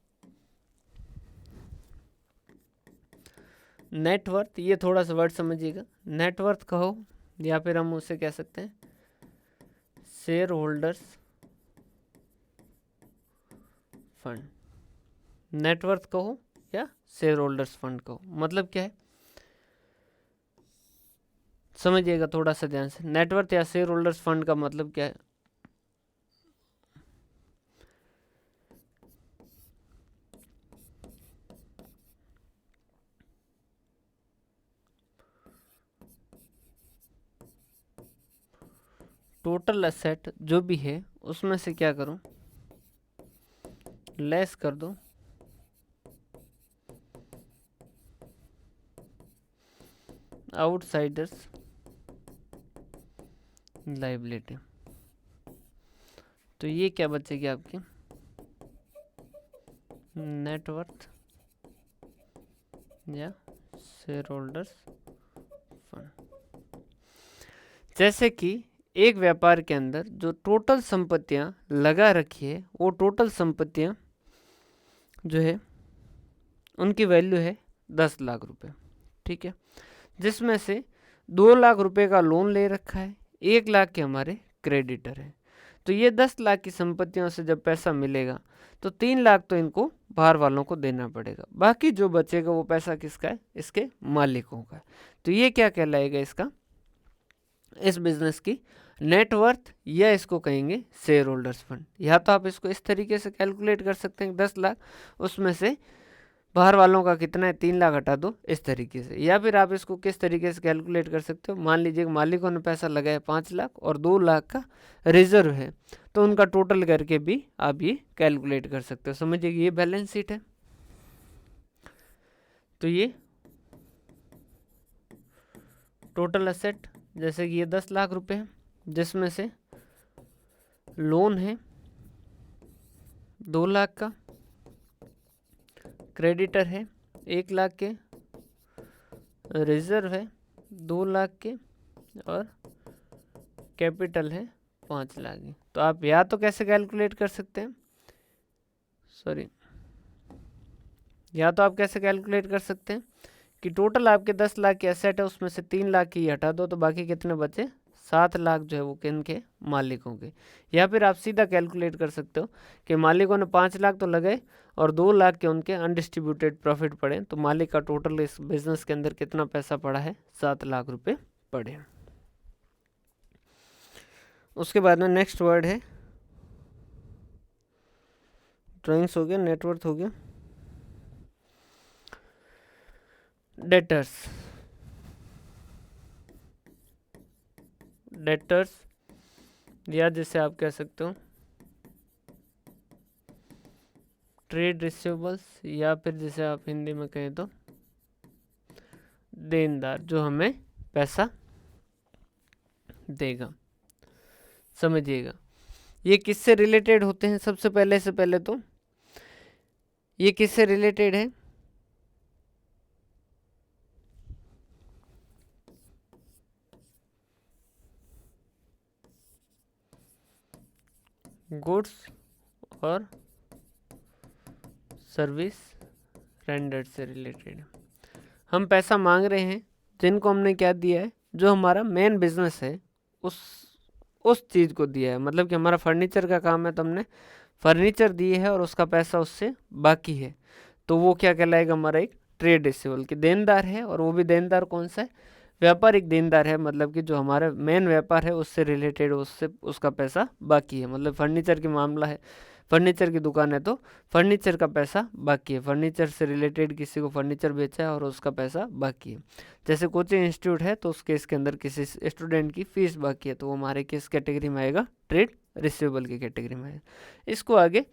नेटवर्थ। ये थोड़ा सा वर्ड समझिएगा। नेटवर्थ कहो या फिर हम उसे कह सकते हैं शेयर होल्डर्स फंड। नेटवर्थ कहो या शेयर होल्डर्स फंड कहो, मतलब क्या है समझिएगा थोड़ा सा ध्यान से। नेटवर्थ या शेयर होल्डर्स फंड का मतलब क्या है, टोटल असेट जो भी है उसमें से क्या करो, लेस कर दो आउटसाइडर्स लाइबिलिटी। तो ये क्या बचेगी आपकी, नेटवर्थ या शेयर होल्डर्स फंड। जैसे कि एक व्यापार के अंदर जो टोटल संपत्तियां लगा रखी है, वो टोटल संपत्तियां जो है उनकी वैल्यू है 10 लाख रुपए, ठीक है, जिसमें से 2 लाख रुपए का लोन ले रखा है, 1 लाख के हमारे क्रेडिटर है। तो ये 10 लाख की संपत्तियों से जब पैसा मिलेगा तो 3 लाख तो इनको बाहर वालों को देना पड़ेगा, बाकी जो बचेगा वो पैसा किसका है, इसके मालिकों का है। तो ये क्या कहलाएगा, इसका इस बिजनेस की नेटवर्थ, या इसको कहेंगे शेयर होल्डर्स फंड। या तो आप इसको इस तरीके से कैलकुलेट कर सकते हैं 10 लाख, उसमें से बाहर वालों का कितना है 3 लाख हटा दो, इस तरीके से। या फिर आप इसको किस तरीके से कैलकुलेट कर सकते हो, मान लीजिए मालिकों ने पैसा लगाया 5 लाख और 2 लाख का रिजर्व है, तो उनका टोटल करके भी आप ये कैलकुलेट कर सकते हो। समझिए ये बैलेंस शीट है। तो ये टोटल असेट जैसे कि ये 10 लाख रुपए है, जिसमें से लोन है 2 लाख का, क्रेडिटर है 1 लाख के, रिजर्व है 2 लाख के, और कैपिटल है 5 लाख की। तो आप या तो कैसे कैलकुलेट कर सकते हैं, सॉरी, या तो आप कैसे कैलकुलेट कर सकते हैं कि टोटल आपके 10 लाख के एसेट है, उसमें से 3 लाख की हटा दो तो बाकी कितने बचे, 7 लाख जो है वो किन के, मालिकों के। या फिर आप सीधा कैलकुलेट कर सकते हो कि मालिकों ने 5 लाख तो लगाए और 2 लाख के उनके अनडिस्ट्रीब्यूटेड प्रॉफिट पड़े, तो मालिक का टोटल इस बिजनेस के अंदर कितना पैसा पड़ा है, 7 लाख रुपए पड़े। उसके बाद में नेक्स्ट वर्ड है ड्राइंग्स हो गया, नेटवर्थ हो गया, डेटर्स। डेटर्स या जिसे आप कह सकते हो ट्रेड रिसीवेबल्स, या फिर जिसे आप हिंदी में कहें तो देनदार, जो हमें पैसा देगा। समझिएगा ये किससे रिलेटेड होते हैं, सबसे पहले तो ये किससे रिलेटेड है? गुड्स और सर्विस रेंडर्ड से रिलेटेड। हम पैसा मांग रहे हैं जिनको हमने क्या दिया है, जो हमारा मेन बिजनेस है उस चीज़ को दिया है। मतलब कि हमारा फर्नीचर का काम है तो हमने फर्नीचर दिए है और उसका पैसा उससे बाकी है, तो वो क्या कहलाएगा? हमारा एक ट्रेड रिसीवेबल की देनदार है। और वो भी देनदार कौन सा है? व्यापारिक देनदार है। मतलब कि जो हमारा मेन व्यापार है उससे रिलेटेड, उससे उसका पैसा बाकी है। मतलब फर्नीचर की मामला है, फर्नीचर की दुकान है तो फर्नीचर का पैसा बाकी है। फर्नीचर से रिलेटेड किसी को फर्नीचर बेचा है और उसका पैसा बाकी है। जैसे कोचिंग इंस्टीट्यूट है तो उस केस के अंदर किसी स्टूडेंट की फीस बाकी है, तो वो हमारे किस कैटेगरी में आएगा? ट्रेड रिसीवेबल की कैटेगरी में आएगा। इसको आगे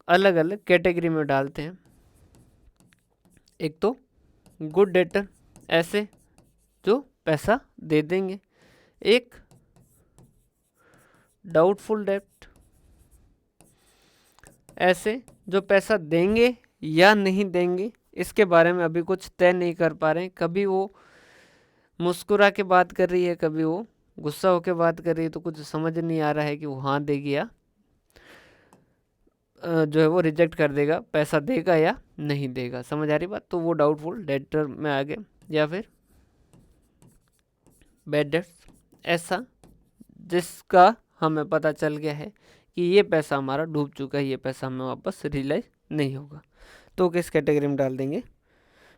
अलग अलग कैटेगरी में डालते हैं। एक तो गुड डेटर, ऐसे जो पैसा दे देंगे। एक डाउटफुल डेट, ऐसे जो पैसा देंगे या नहीं देंगे इसके बारे में अभी कुछ तय नहीं कर पा रहे हैं। कभी वो मुस्कुरा के बात कर रही है, कभी वो गुस्सा होकर बात कर रही है, तो कुछ समझ नहीं आ रहा है कि वो हाँ देगी या जो है वो रिजेक्ट कर देगा, पैसा देगा या नहीं देगा। समझ आ रही बात? तो वो डाउटफुल डेटर में आ गए। या फिर बैड डेट्स, ऐसा जिसका हमें पता चल गया है कि ये पैसा हमारा डूब चुका है, ये पैसा हमें वापस रियलाइज नहीं होगा, तो किस कैटेगरी में डाल देंगे?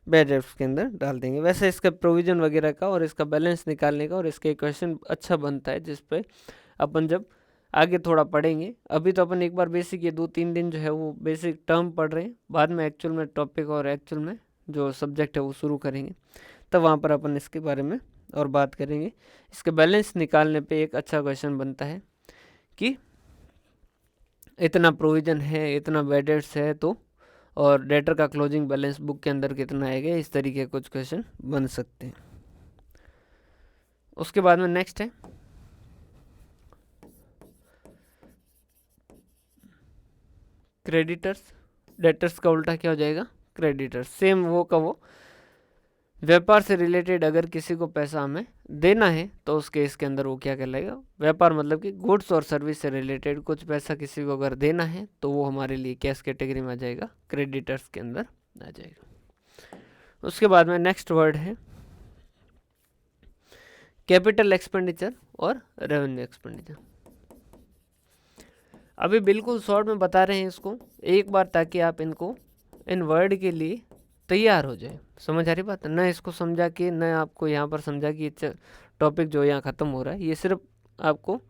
बैड डेट्स के अंदर डाल देंगे। वैसे इसका प्रोविजन वगैरह का और इसका बैलेंस निकालने का और इसका क्वेश्चन अच्छा बनता है, जिस पे अपन जब आगे थोड़ा पढ़ेंगे। अभी तो अपन एक बार बेसिक ये 2-3 दिन जो है वो बेसिक टर्म पढ़ रहे हैं, बाद में एक्चुअल में टॉपिक और एक्चुअल में जो सब्जेक्ट है वो शुरू करेंगे, तब वहाँ पर अपन इसके बारे में और बात करेंगे। इसके बैलेंस निकालने पे एक अच्छा क्वेश्चन बनता है कि इतना प्रोविज़न है, इतना बैड डेट्स है, तो और डेटर का क्लोजिंग बैलेंस बुक के अंदर कितना आएगा, इस तरीके के कुछ क्वेश्चन बन सकते हैं। उसके बाद में नेक्स्ट है क्रेडिटर्स। डेटर्स का उल्टा क्या हो जाएगा? क्रेडिटर्स। सेम वो का वो, व्यापार से रिलेटेड अगर किसी को पैसा हमें देना है तो उस केस के अंदर वो क्या कहलाएगा? व्यापार मतलब कि गुड्स और सर्विस से रिलेटेड कुछ पैसा किसी को अगर देना है तो वो हमारे लिए कैश कैटेगरी में आ जाएगा? क्रेडिटर्स के अंदर आ जाएगा। उसके बाद में नेक्स्ट वर्ड है कैपिटल एक्सपेंडिचर और रेवेन्यू एक्सपेंडिचर। अभी बिल्कुल शॉर्ट में बता रहे हैं इसको एक बार, ताकि आप इनको इन वर्ड के लिए तैयार हो जाए। समझ आ रही बात? न इसको समझा कि न आपको यहाँ पर समझा कि टॉपिक जो यहाँ ख़त्म हो रहा है, ये सिर्फ आपको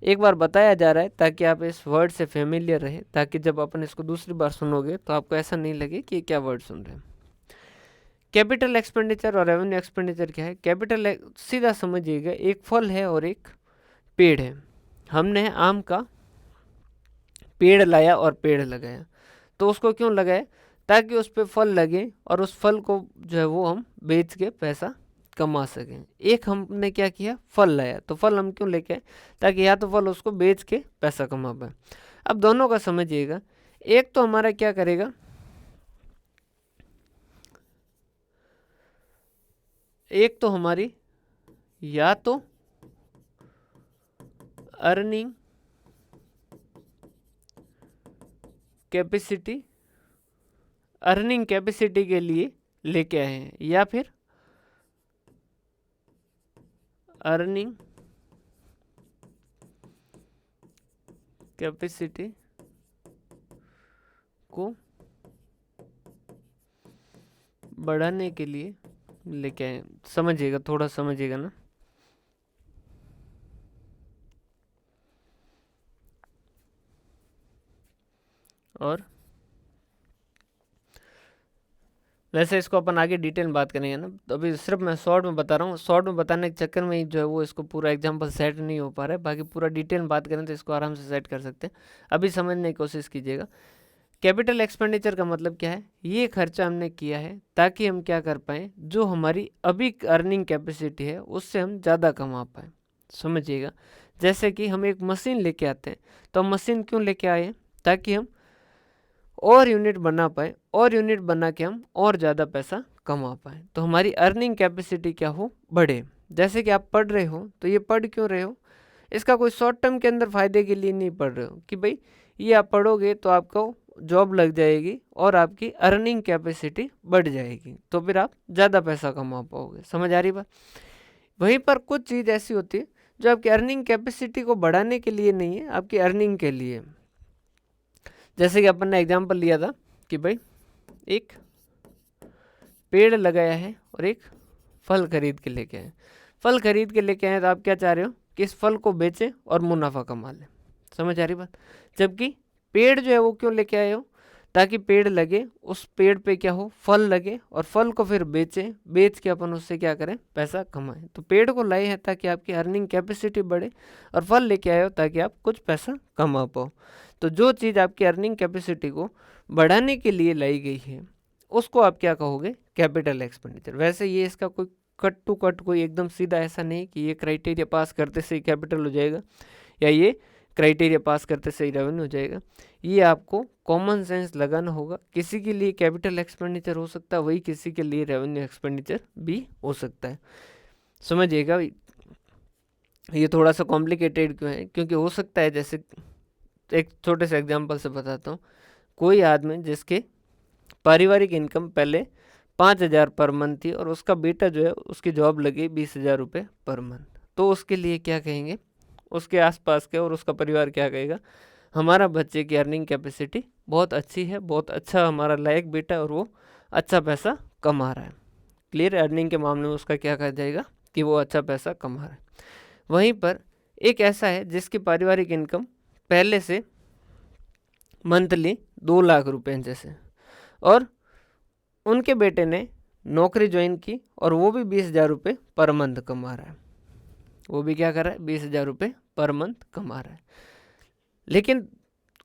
एक बार बताया जा रहा है ताकि आप इस वर्ड से फेमिलियर रहे, ताकि जब अपन इसको दूसरी बार सुनोगे तो आपको ऐसा नहीं लगे कि ये क्या वर्ड सुन रहे हैं। कैपिटल एक्सपेंडिचर और रेवेन्यू एक्सपेंडिचर क्या है? कैपिटल सीधा समझिएगा, एक फल है और एक पेड़ है। हमने आम का पेड़ लाया और पेड़ लगाया, तो उसको क्यों लगाया? ताकि उस पर फल लगे और उस फल को जो है वो हम बेच के पैसा कमा सकें। एक हमने क्या किया? फल लाया, तो फल हम क्यों लेके आए? ताकि या तो फल उसको बेच के पैसा कमा पाए। अब दोनों का समझिएगा, एक तो हमारा क्या करेगा, एक तो हमारी या तो अर्निंग कैपेसिटी, अर्निंग कैपेसिटी के लिए लेके आए हैं, या फिर अर्निंग कैपेसिटी को बढ़ाने के लिए लेके आए। समझिएगा, थोड़ा समझिएगा ना। और वैसे इसको अपन आगे डिटेल में बात करेंगे ना, तो अभी सिर्फ मैं शॉर्ट में बता रहा हूँ। शॉर्ट में बताने के चक्कर में ही जो है वो इसको पूरा एग्जांपल सेट नहीं हो पा रहा है। बाकी पूरा डिटेल में बात करें तो इसको आराम से सेट कर सकते हैं। अभी समझने की कोशिश कीजिएगा। कैपिटल एक्सपेंडिचर का मतलब क्या है? ये खर्चा हमने किया है ताकि हम क्या कर पाएँ, जो हमारी अभी अर्निंग कैपेसिटी है उससे हम ज़्यादा कमा पाएँ। समझिएगा, जैसे कि हम एक मशीन लेके आते हैं, तो हम मशीन क्यों लेके आए हैं? ताकि हम और यूनिट बना पाए, और यूनिट बना के हम और ज़्यादा पैसा कमा पाए, तो हमारी अर्निंग कैपेसिटी क्या हो, बढ़े। जैसे कि आप पढ़ रहे हो, तो ये पढ़ क्यों रहे हो, इसका कोई शॉर्ट टर्म के अंदर फ़ायदे के लिए नहीं पढ़ रहे हो कि भाई ये आप पढ़ोगे तो आपको जॉब लग जाएगी और आपकी अर्निंग कैपेसिटी बढ़ जाएगी, तो फिर आप ज़्यादा पैसा कमा पाओगे। समझ आ रही बात। वहीं पर कुछ चीज़ ऐसी होती है जो आपकी अर्निंग कैपेसिटी को बढ़ाने के लिए नहीं है, आपकी अर्निंग के लिए। जैसे कि अपन ने एग्जांपल लिया था कि भाई एक पेड़ लगाया है और एक फल खरीद के लेके आए। फल खरीद के लेके आए तो आप क्या चाह रहे हो कि इस फल को बेचें और मुनाफा कमा लें। समझ आ रही बात। जबकि पेड़ जो है वो क्यों लेके आए हो, ताकि पेड़ लगे, उस पेड़ पे क्या हो, फल लगे, और फल को फिर बेचें, बेच के अपन उससे क्या करें, पैसा कमाएं। तो पेड़ को लाए हैं ताकि आपकी अर्निंग कैपेसिटी बढ़े, और फल लेके आए हो ताकि आप कुछ पैसा कमा पाओ। तो जो चीज़ आपकी अर्निंग कैपेसिटी को बढ़ाने के लिए लाई गई है उसको आप क्या कहोगे, कैपिटल एक्सपेंडिचर। वैसे ये इसका कोई कट टू कट कोई एकदम सीधा ऐसा नहीं कि ये क्राइटेरिया पास करते से ही कैपिटल हो जाएगा या ये क्राइटेरिया पास करते से ही रेवेन्यू हो जाएगा। ये आपको कॉमन सेंस लगाना होगा। किसी के लिए कैपिटल एक्सपेंडिचर हो सकता है, वही किसी के लिए रेवेन्यू एक्सपेंडिचर भी हो सकता है। समझिएगा, ये थोड़ा सा कॉम्प्लिकेटेड क्यों है, क्योंकि हो सकता है, जैसे एक छोटे से एग्जांपल से बताता हूँ, कोई आदमी जिसके पारिवारिक इनकम पहले 5,000 पर मंथ थी और उसका बेटा जो है उसकी जॉब लगी 20,000 रुपये पर मंथ, तो उसके लिए क्या कहेंगे, उसके आसपास के और उसका परिवार क्या कहेगा, हमारा बच्चे की अर्निंग कैपेसिटी बहुत अच्छी है, बहुत अच्छा हमारा लायक बेटा है और वो अच्छा पैसा कमा रहा है। क्लियर। अर्निंग के मामले में उसका क्या कहा जाएगा कि वो अच्छा पैसा कमा रहा है। वहीं पर एक ऐसा है जिसकी पारिवारिक इनकम पहले से मंथली 2 लाख रुपए जैसे, और उनके बेटे ने नौकरी ज्वाइन की और वो भी 20,000 रुपये पर मंथ कमा रहा है। वो भी क्या कर रहा है, 20,000 रुपये पर मंथ कमा रहा है। लेकिन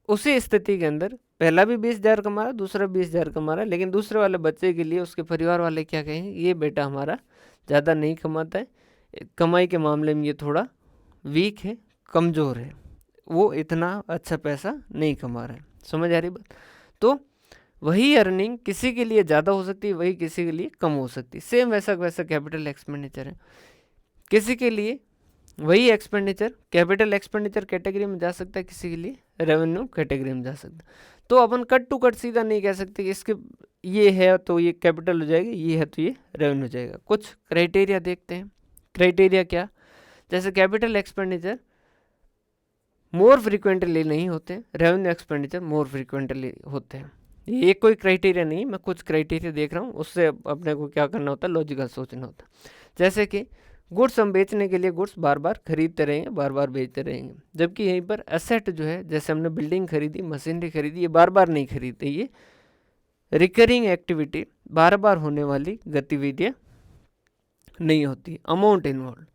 उसी स्थिति के अंदर पहला भी 20,000 कमा रहा है, दूसरा 20,000 कमा रहा है, लेकिन दूसरे वाले बच्चे के लिए उसके परिवार वाले क्या कहेंगे, ये बेटा हमारा ज़्यादा नहीं कमाता है, कमाई के मामले में ये थोड़ा वीक है, कमज़ोर है, वो इतना अच्छा पैसा नहीं कमा रहा है। समझ आ रही बात। तो वही अर्निंग किसी के लिए ज़्यादा हो सकती है, वही किसी के लिए कम हो सकती है। सेम वैसा कैपिटल एक्सपेंडिचर है, किसी के लिए वही एक्सपेंडिचर कैपिटल एक्सपेंडिचर कैटेगरी में जा सकता है, किसी के लिए रेवेन्यू कैटेगरी में जा सकता है। तो अपन कट टू कट सीधा नहीं कह सकते कि इसके ये है तो ये कैपिटल हो जाएगी, ये है तो ये रेवेन्यू हो जाएगा। कुछ क्राइटेरिया देखते हैं। क्राइटेरिया क्या, जैसे कैपिटल एक्सपेंडिचर मोर फ्रिक्वेंटली नहीं होते, रेवेन्यू एक्सपेंडिचर मोर फ्रिक्वेंटली होते हैं। ये कोई क्राइटेरिया नहीं, मैं कुछ क्राइटेरिया देख रहा हूँ, उससे अपने को क्या करना होता है, लॉजिकल सोचना होता है। जैसे कि गुड्स हम बेचने के लिए गुड्स बार बार खरीदते रहेंगे, बार बार बेचते रहेंगे, जबकि यहीं पर एसेट जो है, जैसे हमने बिल्डिंग खरीदी, मशीनरी खरीदी, ये बार बार नहीं खरीदते, ये रिकरिंग एक्टिविटी, बार बार होने वाली गतिविधियाँ नहीं होती, अमाउंट इन्वॉल्व।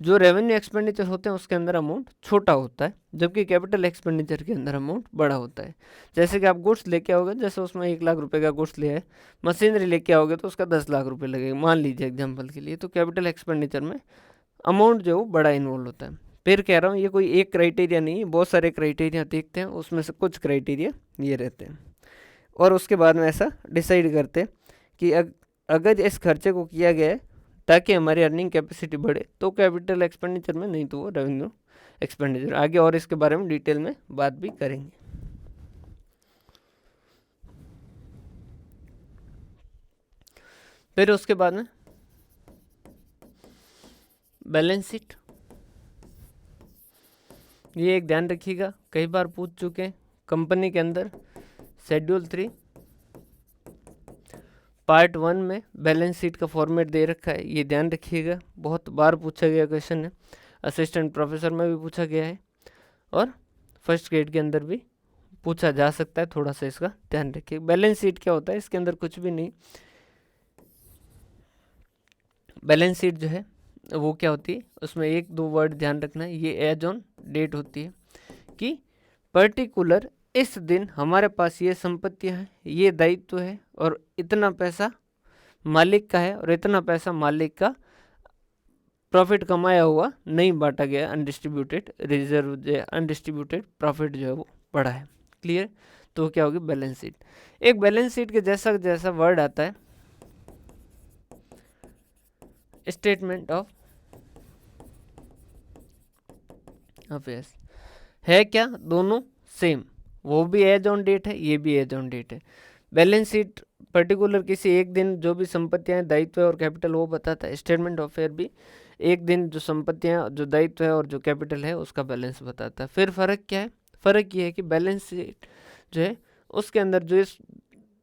जो रेवेन्यू एक्सपेंडिचर होते हैं उसके अंदर अमाउंट छोटा होता है, जबकि कैपिटल एक्सपेंडिचर के अंदर अमाउंट बड़ा होता है। जैसे कि आप गुड्स लेके आओगे, जैसे उसमें 1 लाख रुपए का गुड्स लिया है, मशीनरी लेके आओगे तो उसका 10 लाख रुपए लगेगा, मान लीजिए एग्जांपल के लिए। तो कैपिटल एक्सपेंडिचर में अमाउंट जो है वो बड़ा इन्वॉल्व होता है। फिर कह रहा हूँ, ये कोई एक क्राइटेरिया नहीं है, बहुत सारे क्राइटेरिया देखते हैं, उसमें से कुछ क्राइटेरिया ये रहते हैं, और उसके बाद में ऐसा डिसाइड करते हैं कि अगर इस खर्चे को किया गया है ताकि हमारी अर्निंग कैपेसिटी बढ़े तो कैपिटल एक्सपेंडिचर में, नहीं तो वो रेवेन्यू एक्सपेंडिचर। आगे और इसके बारे में डिटेल में बात भी करेंगे। फिर उसके बाद में बैलेंस शीट, ये एक ध्यान रखिएगा, कई बार पूछ चुके हैं कंपनी के अंदर। शेड्यूल 3 पार्ट 1 में बैलेंस शीट का फॉर्मेट दे रखा है, ये ध्यान रखिएगा, बहुत बार पूछा गया क्वेश्चन है, असिस्टेंट प्रोफेसर में भी पूछा गया है और फर्स्ट ग्रेड के अंदर भी पूछा जा सकता है, थोड़ा सा इसका ध्यान रखिए। बैलेंस शीट क्या होता है, इसके अंदर कुछ भी नहीं। बैलेंस शीट जो है वो क्या होती है, उसमें 1-2 वर्ड ध्यान रखना है, ये एज ऑन डेट होती है कि पर्टिकुलर इस दिन हमारे पास ये संपत्तियां हैं, ये दायित्व है, और इतना पैसा मालिक का है और इतना पैसा मालिक का प्रॉफिट कमाया हुआ नहीं बांटा गया, अनडिस्ट्रीब्यूटेड रिजर्व जो है, अनडिस्ट्रीब्यूटेड प्रॉफिट जो है वो पड़ा है। क्लियर। तो क्या होगी, बैलेंस शीट। एक बैलेंस शीट के जैसा जैसा वर्ड आता है स्टेटमेंट ऑफ अफेयर्स, है क्या, दोनों सेम, वो भी एज ऑन डेट है, ये भी एज ऑन डेट है। बैलेंस शीट पर्टिकुलर किसी एक दिन जो भी संपत्तियां, दायित्व है और कैपिटल वो बताता है। स्टेटमेंट ऑफ अफेयर भी एक दिन जो संपत्तियां, जो दायित्व है और जो कैपिटल है उसका बैलेंस बताता है। फिर फर्क क्या है, फर्क ये है कि बैलेंस शीट जो है उसके अंदर जो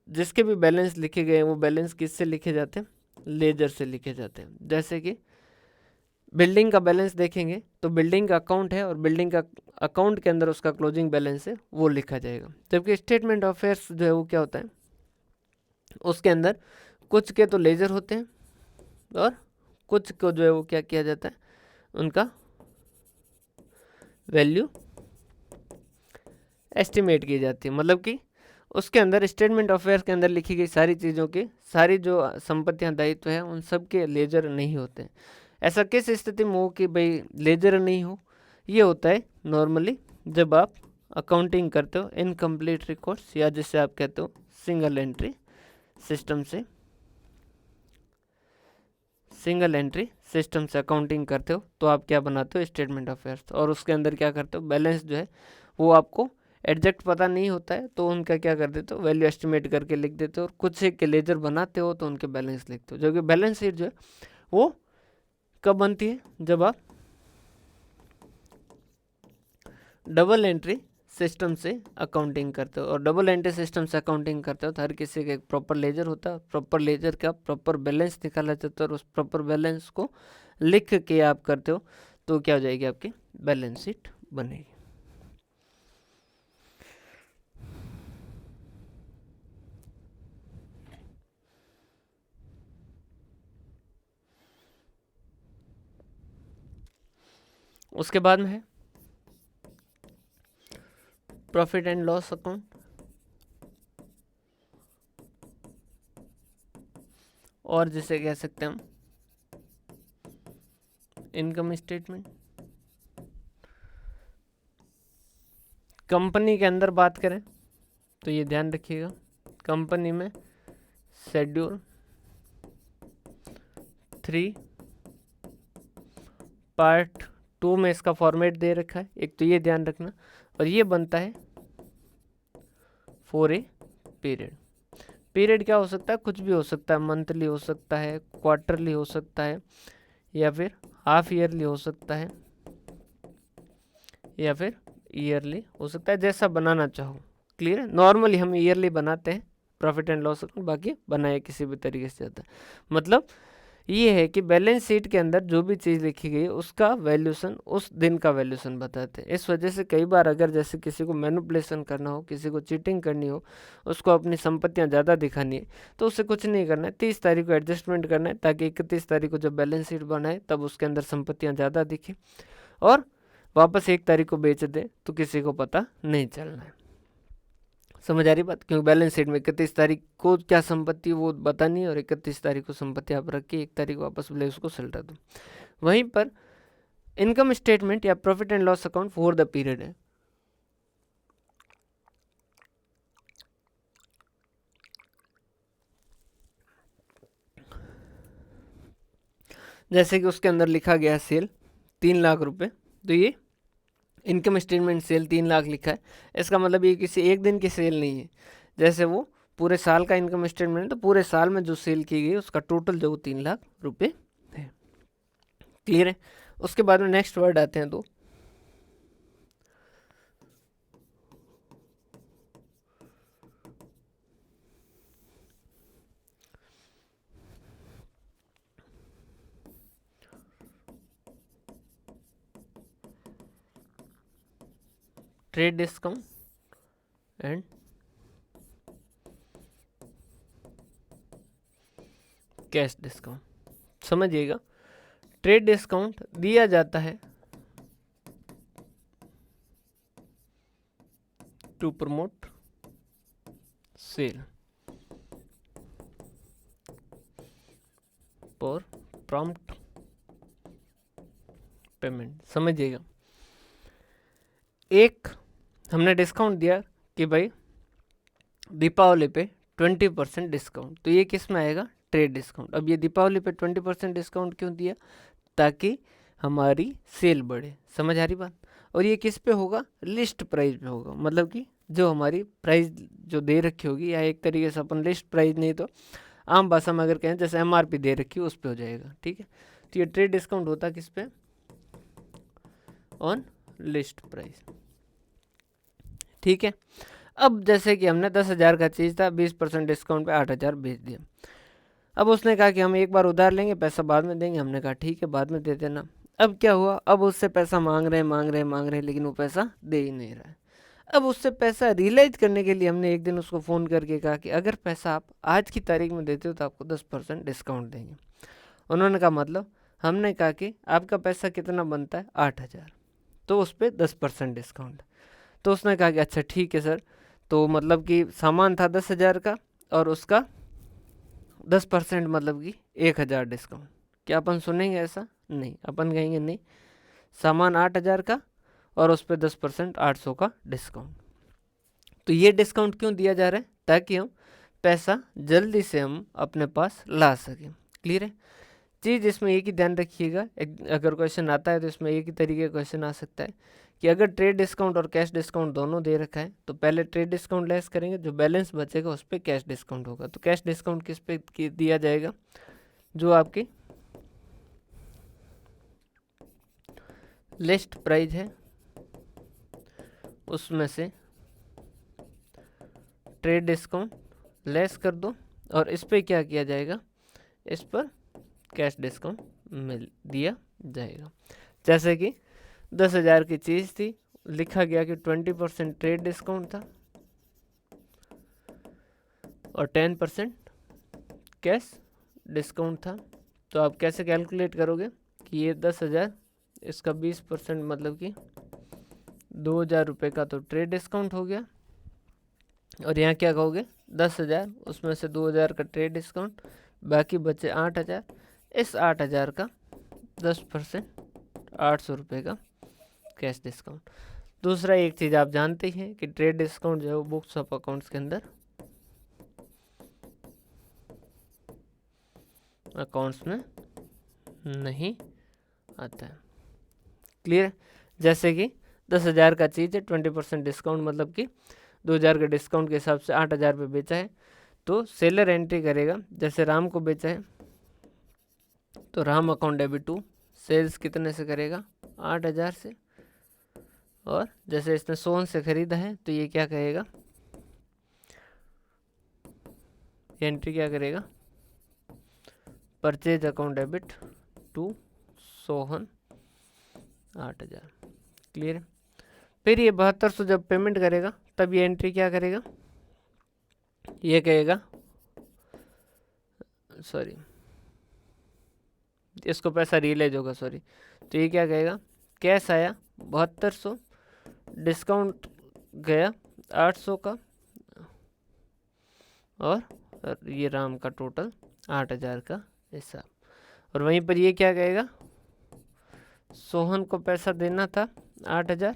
जिसके भी बैलेंस लिखे गए हैं वो बैलेंस किससे लिखे जाते हैं, लेजर से लिखे जाते हैं। जैसे कि बिल्डिंग का बैलेंस देखेंगे तो बिल्डिंग का अकाउंट है और बिल्डिंग का अकाउंट के अंदर उसका क्लोजिंग बैलेंस है वो लिखा जाएगा। जबकि स्टेटमेंट ऑफ अफेयर्स जो है वो क्या होता है, उसके अंदर कुछ के तो लेजर होते हैं और कुछ को जो है वो क्या किया जाता है, उनका वैल्यू एस्टिमेट की जाती है। मतलब कि उसके अंदर स्टेटमेंट ऑफ अफेयर्स के अंदर लिखी गई सारी चीज़ों के, सारी जो संपत्तियां दायित्व है उन सब के लेजर नहीं होते हैं। ऐसा किस स्थिति में हो कि भाई लेजर नहीं हो, ये होता है नॉर्मली जब आप अकाउंटिंग करते हो इनकम्प्लीट रिकॉर्ड्स, या जिसे आप कहते हो सिंगल एंट्री सिस्टम से, सिंगल एंट्री सिस्टम से अकाउंटिंग करते हो तो आप क्या बनाते हो, स्टेटमेंट ऑफ अफेयर्स। और उसके अंदर क्या करते हो, बैलेंस जो है वो आपको एग्जैक्ट पता नहीं होता है तो उनका क्या कर देते हो, वैल्यू एस्टिमेट करके लिख देते हो। और कुछ एक के लेजर बनाते हो तो उनके बैलेंस लिखते हो। जबकि बैलेंस शीट जो है वो कब बनती है, जब आप डबल एंट्री सिस्टम से अकाउंटिंग करते हो। और डबल एंट्री सिस्टम से अकाउंटिंग करते हो तो हर किसी का एक प्रॉपर लेजर होता है, प्रॉपर लेजर का प्रॉपर बैलेंस निकाला जाता है और उस प्रॉपर बैलेंस को लिख के आप करते हो तो क्या हो जाएगी, आपकी बैलेंस शीट बनेगी। उसके बाद में है प्रॉफिट एंड लॉस अकाउंट, और जिसे कह सकते हैं हम इनकम स्टेटमेंट। कंपनी के अंदर बात करें तो ये ध्यान रखिएगा, कंपनी में शेड्यूल 3 पार्ट 2 में इसका फॉर्मेट दे रखा है, एक तो ये ध्यान रखना। और ये बनता है फॉर ए पीरियड। पीरियड क्या हो सकता है, कुछ भी हो सकता है, मंथली हो सकता है, क्वार्टरली हो सकता है, या फिर हाफ ईयरली हो सकता है, या फिर ईयरली हो सकता है, जैसा बनाना चाहो। क्लियर है, नॉर्मली हम ईयरली बनाते हैं प्रॉफिट एंड लॉस अकाउंट, बाकी बनाए किसी भी तरीके से जाता है। मतलब ये है कि बैलेंस शीट के अंदर जो भी चीज़ लिखी गई है उसका वैल्यूशन उस दिन का वैल्यूशन बताते हैं। इस वजह से कई बार अगर जैसे किसी को मैनिपुलेशन करना हो, किसी को चीटिंग करनी हो, उसको अपनी संपत्तियां ज़्यादा दिखानी है तो उसे कुछ नहीं करना है, 30 तारीख को एडजस्टमेंट करना है ताकि 31 तारीख को जब बैलेंस शीट बनाए तब उसके अंदर संपत्तियाँ ज़्यादा दिखे, और वापस 1 तारीख को बेच दे तो किसी को पता नहीं चलना है। समझ आ रही बात, क्योंकि बैलेंस शीट में 31 तारीख को क्या संपत्ति वो बतानी है और 31 तारीख को संपत्ति आप रख के 1 तारीख वापस बोले उसको सल्टा दो। वहीं पर इनकम स्टेटमेंट या profit and loss account for the period है। जैसे कि उसके अंदर लिखा गया है सेल 3 लाख रुपए, तो ये इनकम स्टेटमेंट सेल 3 लाख लिखा है, इसका मतलब ये किसी एक दिन की सेल नहीं है। जैसे वो पूरे साल का इनकम स्टेटमेंट है तो पूरे साल में जो सेल की गई उसका टोटल जो 3 लाख रुपए है। क्लियर है। उसके बाद में नेक्स्ट वर्ड आते हैं दो, trade discount and cash discount. समझिएगा, ट्रेड डिस्काउंट दिया जाता है to promote sale for prompt payment. समझिएगा, एक हमने डिस्काउंट दिया कि भाई दीपावली पे 20% डिस्काउंट, तो ये किस में आएगा, ट्रेड डिस्काउंट। अब ये दीपावली पे 20% डिस्काउंट क्यों दिया, ताकि हमारी सेल बढ़े, समझ आ रही बात। और ये किस पे होगा, लिस्ट प्राइस पे होगा, मतलब कि जो हमारी प्राइस जो दे रखी होगी, या एक तरीके से अपन लिस्ट प्राइस नहीं तो आम भाषा में अगर कहें जैसे एमआरपी दे रखी है उस पे हो जाएगा, ठीक है। तो ये ट्रेड डिस्काउंट होता है किस पे, ऑन लिस्ट प्राइस, ठीक है। अब जैसे कि हमने 10,000 का चीज़ था, 20% डिस्काउंट पे 8,000 बेच दिया। अब उसने कहा कि हम एक बार उधार लेंगे, पैसा बाद में देंगे। हमने कहा ठीक है, बाद में दे देना। अब क्या हुआ, अब उससे पैसा मांग रहे हैं, लेकिन वो पैसा दे ही नहीं रहा है। अब उससे पैसा रियलाइज करने के लिए हमने एक दिन उसको फ़ोन करके कहा कि अगर पैसा आप आज की तारीख में देते हो तो आपको 10% डिस्काउंट देंगे। उन्होंने कहा मतलब, हमने कहा कि आपका पैसा कितना बनता है, 8,000, तो उस पर 10% डिस्काउंट। तो उसने कहा कि अच्छा ठीक है सर, तो मतलब कि सामान था 10,000 का और उसका 10% मतलब कि 1,000 डिस्काउंट। क्या अपन सुनेंगे ऐसा, नहीं, अपन कहेंगे नहीं, सामान 8,000 का और उस पर 10% 800 का डिस्काउंट। तो ये डिस्काउंट क्यों दिया जा रहा है, ताकि हम पैसा जल्दी से हम अपने पास ला सकें। क्लियर है। चीज़ इसमें एक ही ध्यान रखिएगा, अगर क्वेश्चन आता है तो इसमें एक ही तरीके का क्वेश्चन आ सकता है कि अगर ट्रेड डिस्काउंट और कैश डिस्काउंट दोनों दे रखा है तो पहले ट्रेड डिस्काउंट लेस करेंगे, जो बैलेंस बचेगा उस पर कैश डिस्काउंट होगा। तो कैश डिस्काउंट किस पे दिया जाएगा, जो आपकी लिस्ट प्राइस है उसमें से ट्रेड डिस्काउंट लेस कर दो, और इस पे क्या किया जाएगा, इस पर कैश डिस्काउंट मिल दिया जाएगा। जैसे कि 10,000 की चीज़ थी, लिखा गया कि 20% ट्रेड डिस्काउंट था और 10% कैश डिस्काउंट था। तो आप कैसे कैलकुलेट करोगे कि ये 10,000, इसका 20% मतलब कि 2,000 रुपये का तो ट्रेड डिस्काउंट हो गया, और यहाँ क्या कहोगे, 10,000 उसमें से 2,000 का ट्रेड डिस्काउंट, बाकी बचे 8,000। इस 8,000 का 10% 800 रुपये का कैश डिस्काउंट। दूसरा एक चीज़ आप जानते ही हैं कि ट्रेड डिस्काउंट जो है वो बुक्स ऑफ अकाउंट्स के अंदर अकाउंट्स में नहीं आता है। क्लियर। जैसे कि 10,000 का चीज़ है, 20% डिस्काउंट मतलब कि 2,000 के डिस्काउंट के हिसाब से 8,000 पे बेचा है, तो सेलर एंट्री करेगा, जैसे राम को बेचा है तो Ram account debit to sales कितने से करेगा, 8,000 से। और जैसे इसने सोहन से खरीदा है तो ये क्या कहेगा, एंट्री क्या करेगा, purchase account debit to Sohan 8,000। Clear है। फिर ये 7200 जब पेमेंट करेगा तब ये एंट्री क्या करेगा, ये कहेगा, सॉरी इसको पैसा रियलाइज होगा, सॉरी, तो ये क्या कहेगा, कैश आया 7200, डिस्काउंट गया 800 का, और ये राम का टोटल 8,000 का हिसाब। और वहीं पर ये क्या कहेगा, सोहन को पैसा देना था 8,000,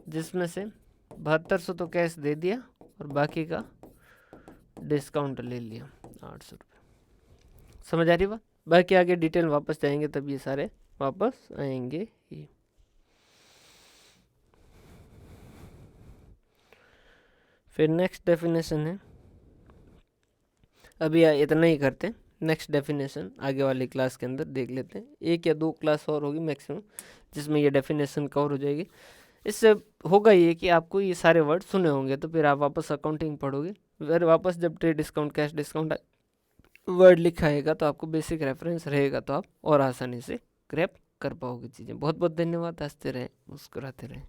जिसमें से 7200 तो कैश दे दिया और बाकी का डिस्काउंट ले लिया 800 रुपये। समझ आ रही बात। बाकी आगे डिटेल वापस जाएंगे तब ये सारे वापस आएंगे ही। फिर नेक्स्ट डेफिनेशन है, अभी इतना ही करते हैं, नेक्स्ट डेफिनेशन आगे वाली क्लास के अंदर देख लेते हैं। 1 या 2 क्लास और होगी मैक्सिमम जिसमें ये डेफिनेशन कवर हो जाएगी। इससे होगा ये कि आपको ये सारे वर्ड सुने होंगे, तो फिर आप वापस अकाउंटिंग पढ़ोगे, फिर वापस जब trade discount cash discount word लिखा आएगा तो आपको बेसिक रेफरेंस रहेगा, तो आप और आसानी से ग्रैप कर पाओगे चीज़ें। बहुत बहुत धन्यवाद। हंसते रहें, मुस्कुराते रहें।